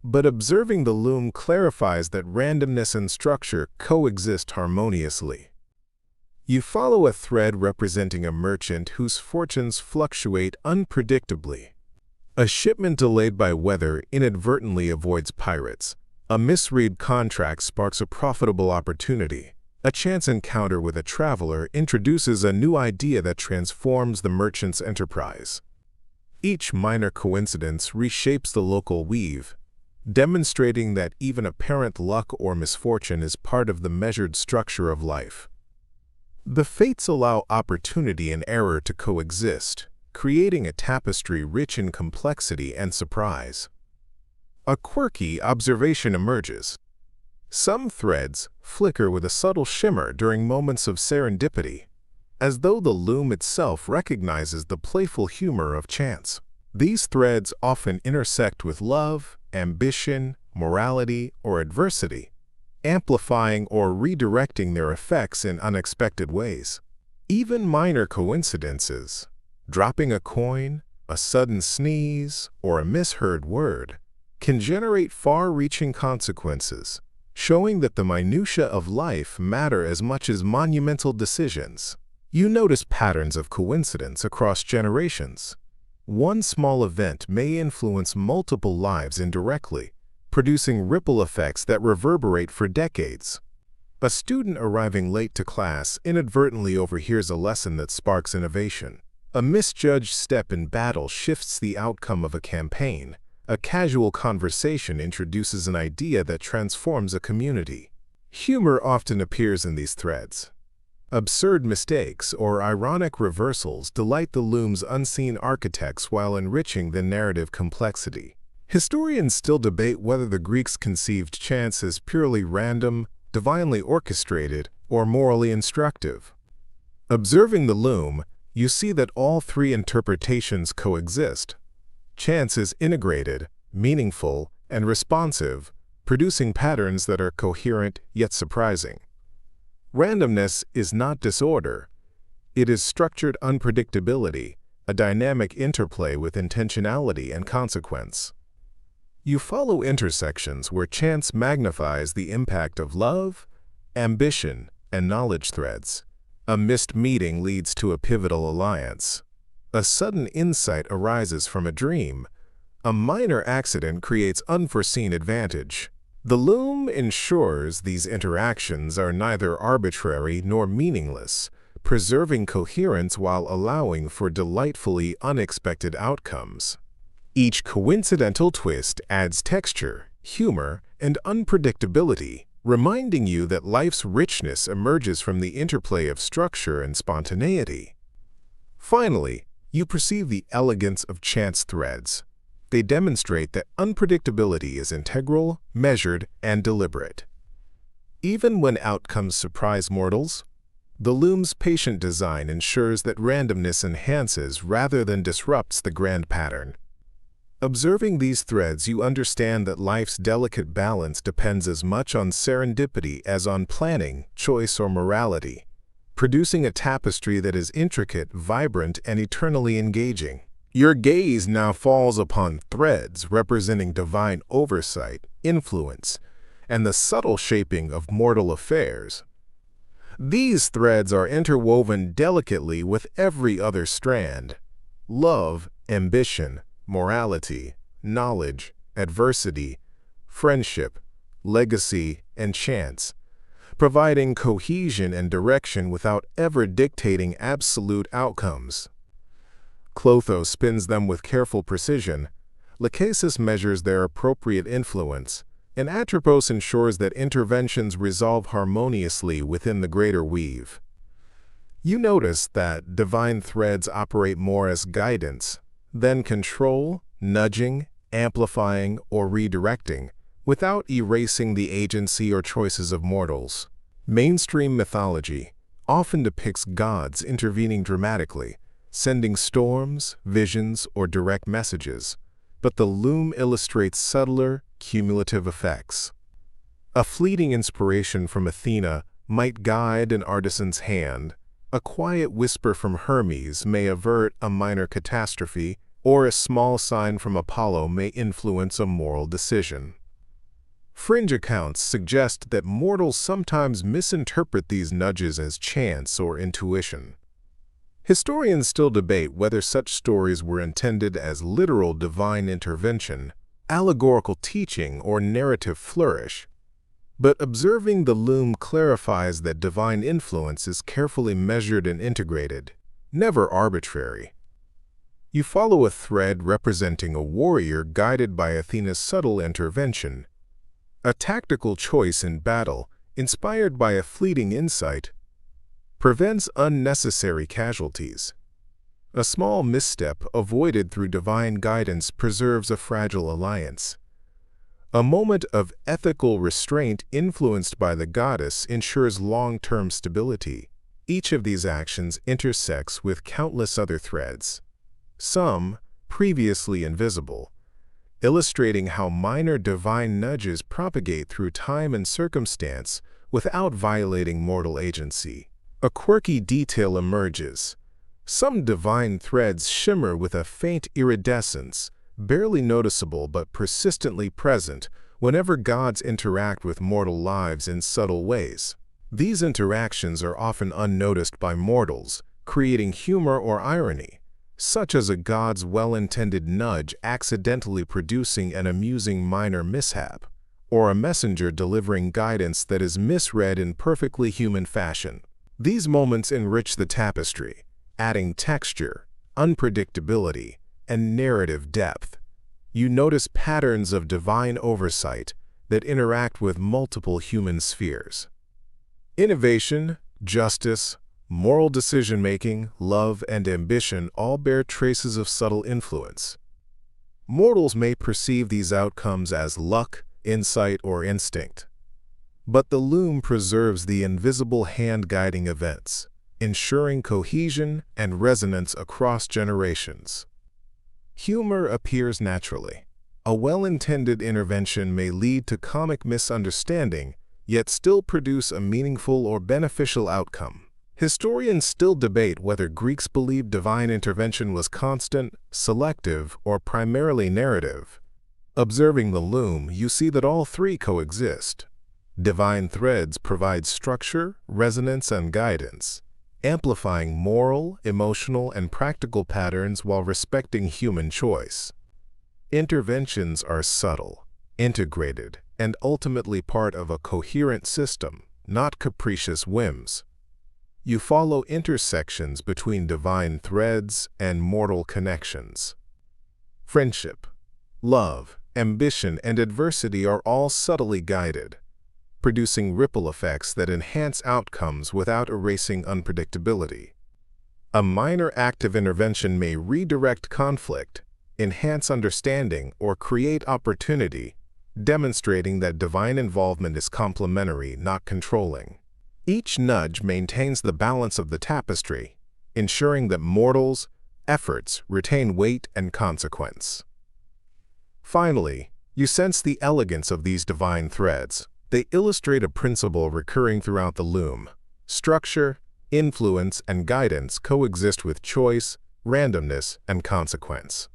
But observing the loom clarifies that randomness and structure coexist harmoniously. You follow a thread representing a merchant whose fortunes fluctuate unpredictably. A shipment delayed by weather inadvertently avoids pirates. A misread contract sparks a profitable opportunity. A chance encounter with a traveler introduces a new idea that transforms the merchant's enterprise. Each minor coincidence reshapes the local weave, demonstrating that even apparent luck or misfortune is part of the measured structure of life. The fates allow opportunity and error to coexist, creating a tapestry rich in complexity and surprise. A quirky observation emerges. Some threads flicker with a subtle shimmer during moments of serendipity, as though the loom itself recognizes the playful humor of chance. These threads often intersect with love, ambition, morality, or adversity, amplifying or redirecting their effects in unexpected ways. Even minor coincidences, dropping a coin, a sudden sneeze, or a misheard word, can generate far-reaching consequences, showing that the minutiae of life matter as much as monumental decisions. You notice patterns of coincidence across generations. One small event may influence multiple lives indirectly, producing ripple effects that reverberate for decades. A student arriving late to class inadvertently overhears a lesson that sparks innovation. A misjudged step in battle shifts the outcome of a campaign. A casual conversation introduces an idea that transforms a community. Humor often appears in these threads. Absurd mistakes or ironic reversals delight the loom's unseen architects while enriching the narrative complexity. Historians still debate whether the Greeks conceived chance as purely random, divinely orchestrated, or morally instructive. Observing the loom, you see that all three interpretations coexist. Chance is integrated, meaningful, and responsive, producing patterns that are coherent yet surprising. Randomness is not disorder. It is structured unpredictability, a dynamic interplay with intentionality and consequence. You follow intersections where chance magnifies the impact of love, ambition, and knowledge threads. A missed meeting leads to a pivotal alliance. A sudden insight arises from a dream. A minor accident creates unforeseen advantage. The loom ensures these interactions are neither arbitrary nor meaningless, preserving coherence while allowing for delightfully unexpected outcomes. Each coincidental twist adds texture, humor, and unpredictability, reminding you that life's richness emerges from the interplay of structure and spontaneity. Finally, you perceive the elegance of chance threads. They demonstrate that unpredictability is integral, measured, and deliberate. Even when outcomes surprise mortals, the loom's patient design ensures that randomness enhances rather than disrupts the grand pattern. Observing these threads, you understand that life's delicate balance depends as much on serendipity as on planning, choice, or morality, producing a tapestry that is intricate, vibrant, and eternally engaging. Your gaze now falls upon threads representing divine oversight, influence, and the subtle shaping of mortal affairs. These threads are interwoven delicately with every other strand: love, ambition, morality, knowledge, adversity, friendship, legacy, and chance, providing cohesion and direction without ever dictating absolute outcomes. Clotho spins them with careful precision, Lachesis measures their appropriate influence, and Atropos ensures that interventions resolve harmoniously within the greater weave. You notice that divine threads operate more as guidance than control, nudging, amplifying, or redirecting, without erasing the agency or choices of mortals. Mainstream mythology often depicts gods intervening dramatically, sending storms, visions, or direct messages, but the loom illustrates subtler, cumulative effects. A fleeting inspiration from Athena might guide an artisan's hand. A quiet whisper from Hermes may avert a minor catastrophe, or a small sign from Apollo may influence a moral decision. Fringe accounts suggest that mortals sometimes misinterpret these nudges as chance or intuition. Historians still debate whether such stories were intended as literal divine intervention, allegorical teaching, or narrative flourish. But observing the loom clarifies that divine influence is carefully measured and integrated, never arbitrary. You follow a thread representing a warrior guided by Athena's subtle intervention, a tactical choice in battle inspired by a fleeting insight, prevents unnecessary casualties. A small misstep avoided through divine guidance preserves a fragile alliance. A moment of ethical restraint influenced by the goddess ensures long-term stability. Each of these actions intersects with countless other threads, some previously invisible, illustrating how minor divine nudges propagate through time and circumstance without violating mortal agency. A quirky detail emerges. Some divine threads shimmer with a faint iridescence, barely noticeable but persistently present whenever gods interact with mortal lives in subtle ways. These interactions are often unnoticed by mortals, creating humor or irony, such as a god's well-intended nudge accidentally producing an amusing minor mishap, or a messenger delivering guidance that is misread in perfectly human fashion. These moments enrich the tapestry, adding texture, unpredictability, and narrative depth. You notice patterns of divine oversight that interact with multiple human spheres. Innovation, justice, moral decision-making, love, and ambition all bear traces of subtle influence. Mortals may perceive these outcomes as luck, insight, or instinct, but the loom preserves the invisible hand guiding events, ensuring cohesion and resonance across generations. Humor appears naturally. A well-intended intervention may lead to comic misunderstanding, yet still produce a meaningful or beneficial outcome. Historians still debate whether Greeks believed divine intervention was constant, selective, or primarily narrative. Observing the loom, you see that all three coexist. Divine threads provide structure, resonance, and guidance, amplifying moral, emotional, and practical patterns while respecting human choice. Interventions are subtle, integrated, and ultimately part of a coherent system, not capricious whims. You follow intersections between divine threads and mortal connections. Friendship, love, ambition, and adversity are all subtly guided, producing ripple effects that enhance outcomes without erasing unpredictability. A minor act of intervention may redirect conflict, enhance understanding, or create opportunity, demonstrating that divine involvement is complementary, not controlling. Each nudge maintains the balance of the tapestry, ensuring that mortals' efforts retain weight and consequence. Finally, you sense the elegance of these divine threads. They illustrate a principle recurring throughout the loom. Structure, influence, and guidance coexist with choice, randomness, and consequence.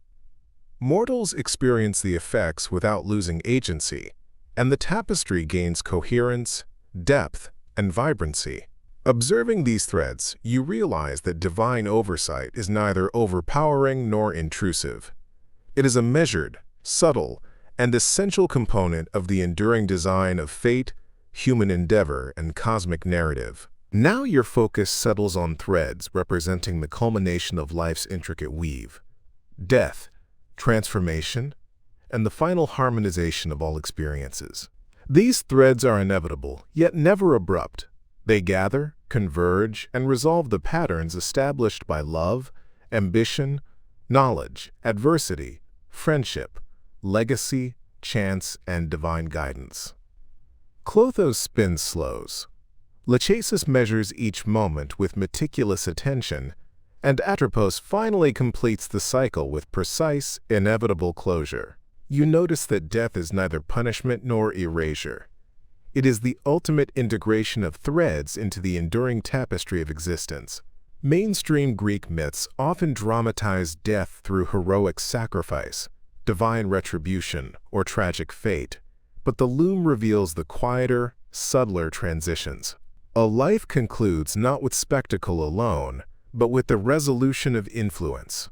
Mortals experience the effects without losing agency, and the tapestry gains coherence, depth, and vibrancy. Observing these threads, you realize that divine oversight is neither overpowering nor intrusive. It is a measured, subtle, and essential component of the enduring design of fate, human endeavor, and cosmic narrative. Now your focus settles on threads representing the culmination of life's intricate weave: death, transformation, and the final harmonization of all experiences. These threads are inevitable, yet never abrupt. They gather, converge, and resolve the patterns established by love, ambition, knowledge, adversity, friendship, legacy, chance, and divine guidance. Clotho spins slows. Lachesis measures each moment with meticulous attention, and Atropos finally completes the cycle with precise, inevitable closure. You notice that death is neither punishment nor erasure. It is the ultimate integration of threads into the enduring tapestry of existence. Mainstream Greek myths often dramatize death through heroic sacrifice, divine retribution, or tragic fate, but the loom reveals the quieter, subtler transitions. A life concludes not with spectacle alone, but with the resolution of influence.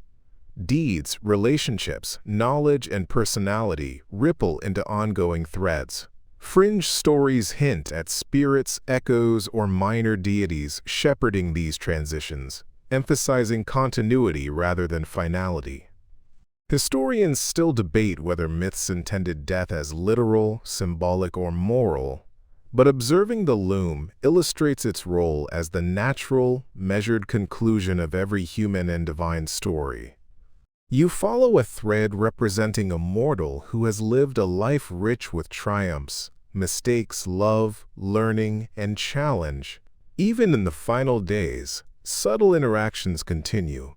Deeds, relationships, knowledge, and personality ripple into ongoing threads. Fringe stories hint at spirits, echoes, or minor deities shepherding these transitions, emphasizing continuity rather than finality. Historians still debate whether myths intended death as literal, symbolic, or moral, But observing the loom illustrates its role as the natural, measured conclusion of every human and divine story. You follow a thread representing a mortal who has lived a life rich with triumphs, mistakes, love, learning, and challenge. Even in the final days, subtle interactions continue.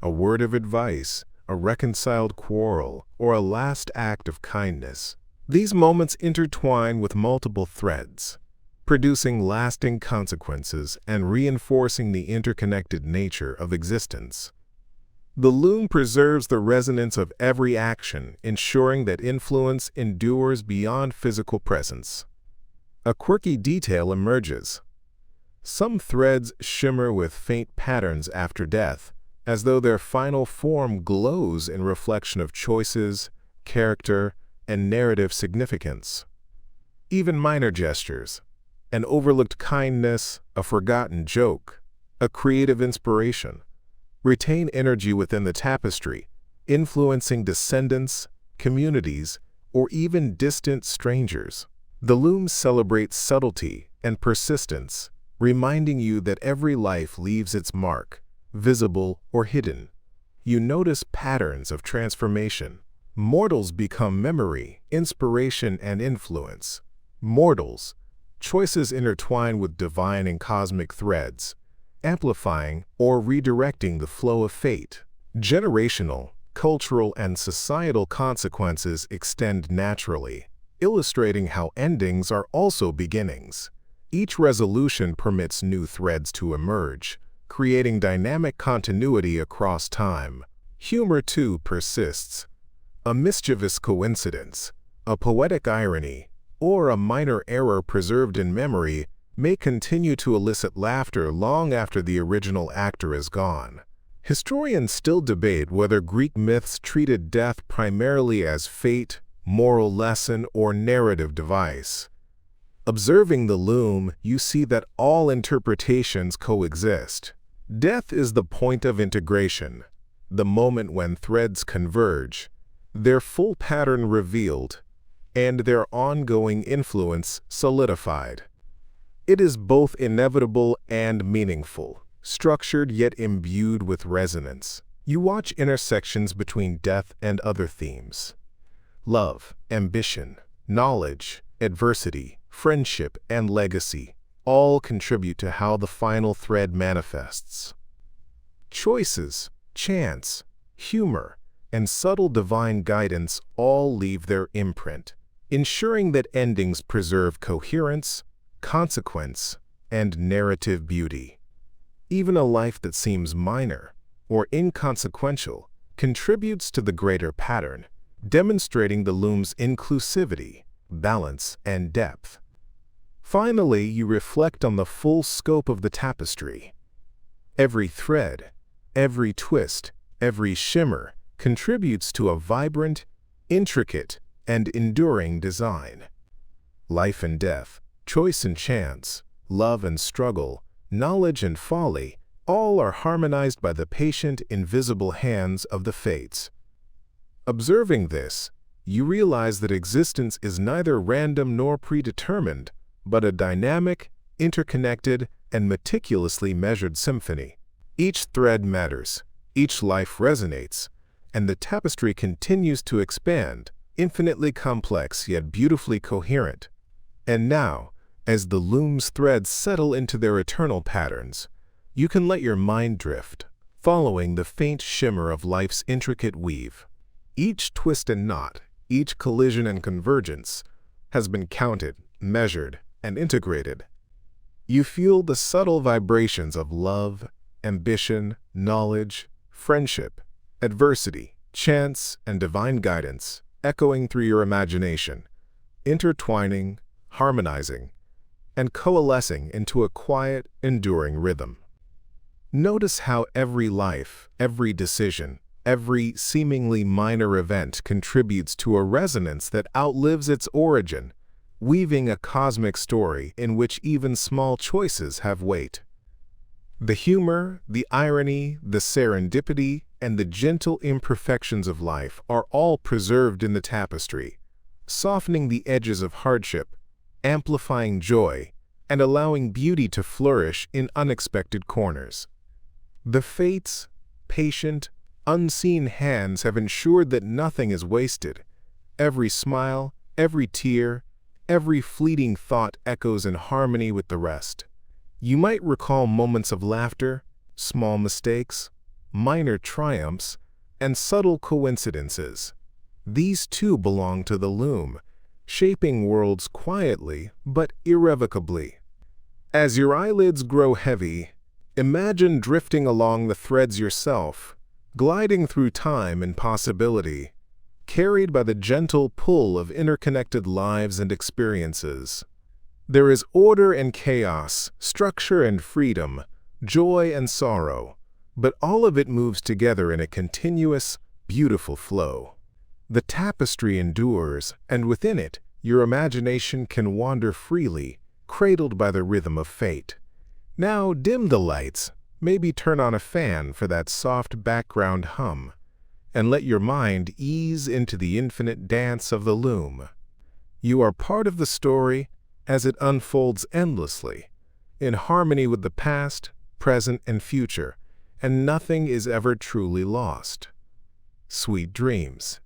A word of advice, a reconciled quarrel, or a last act of kindness. These moments intertwine with multiple threads, producing lasting consequences and reinforcing the interconnected nature of existence. The loom preserves the resonance of every action, ensuring that influence endures beyond physical presence. A quirky detail emerges. Some threads shimmer with faint patterns after death, as though their final form glows in reflection of choices, character, and narrative significance. Even minor gestures, an overlooked kindness, a forgotten joke, a creative inspiration, retain energy within the tapestry, influencing descendants, communities, or even distant strangers. The loom celebrates subtlety and persistence, reminding you that every life leaves its mark, visible or hidden. You notice patterns of transformation. Mortals become memory, inspiration, and influence. Mortals, choices intertwine with divine and cosmic threads, amplifying or redirecting the flow of fate. Generational, cultural, and societal consequences extend naturally, illustrating how endings are also beginnings. Each resolution permits new threads to emerge, creating dynamic continuity across time. Humor, too, persists. A mischievous coincidence, a poetic irony, or a minor error preserved in memory may continue to elicit laughter long after the original actor is gone. Historians still debate whether Greek myths treated death primarily as fate, moral lesson, or narrative device. Observing the loom, you see that all interpretations coexist. Death is the point of integration, the moment when threads converge, their full pattern revealed, and their ongoing influence solidified. It is both inevitable and meaningful, structured yet imbued with resonance. You watch intersections between death and other themes. Love, ambition, knowledge, adversity, friendship, and legacy all contribute to how the final thread manifests. Choices, chance, humor, and subtle divine guidance all leave their imprint, ensuring that endings preserve coherence, consequence, and narrative beauty. Even a life that seems minor or inconsequential contributes to the greater pattern, demonstrating the loom's inclusivity, balance, and depth. Finally, you reflect on the full scope of the tapestry. Every thread, every twist, every shimmer contributes to a vibrant, intricate, and enduring design. Life and death, choice and chance, love and struggle, knowledge and folly, all are harmonized by the patient, invisible hands of the fates. Observing this, you realize that existence is neither random nor predetermined, but a dynamic, interconnected, and meticulously measured symphony. Each thread matters, each life resonates, and the tapestry continues to expand, infinitely complex yet beautifully coherent. And now, as the loom's threads settle into their eternal patterns, you can let your mind drift, following the faint shimmer of life's intricate weave. Each twist and knot, each collision and convergence, has been counted, measured, and integrated. You feel the subtle vibrations of love, ambition, knowledge, friendship, adversity, chance, and divine guidance echoing through your imagination, intertwining, harmonizing, and coalescing into a quiet, enduring rhythm. Notice how every life, every decision, every seemingly minor event contributes to a resonance that outlives its origin, weaving a cosmic story in which even small choices have weight. The humor, the irony, the serendipity, and the gentle imperfections of life are all preserved in the tapestry, softening the edges of hardship amplifying joy and allowing beauty to flourish in unexpected corners. The fates, patient, unseen hands have ensured that nothing is wasted. Every smile, every tear, every fleeting thought echoes in harmony with the rest. You might recall moments of laughter, small mistakes, minor triumphs, and subtle coincidences. These too belong to the loom, shaping worlds quietly but irrevocably. As your eyelids grow heavy, imagine drifting along the threads yourself, gliding through time and possibility, carried by the gentle pull of interconnected lives and experiences. There is order and chaos, structure and freedom, joy and sorrow, but all of it moves together in a continuous, beautiful flow. The tapestry endures, and within it, your imagination can wander freely, cradled by the rhythm of fate. Now dim the lights, maybe turn on a fan for that soft background hum, and let your mind ease into the infinite dance of the loom. You are part of the story as it unfolds endlessly, in harmony with the past, present, and future, and nothing is ever truly lost. Sweet dreams.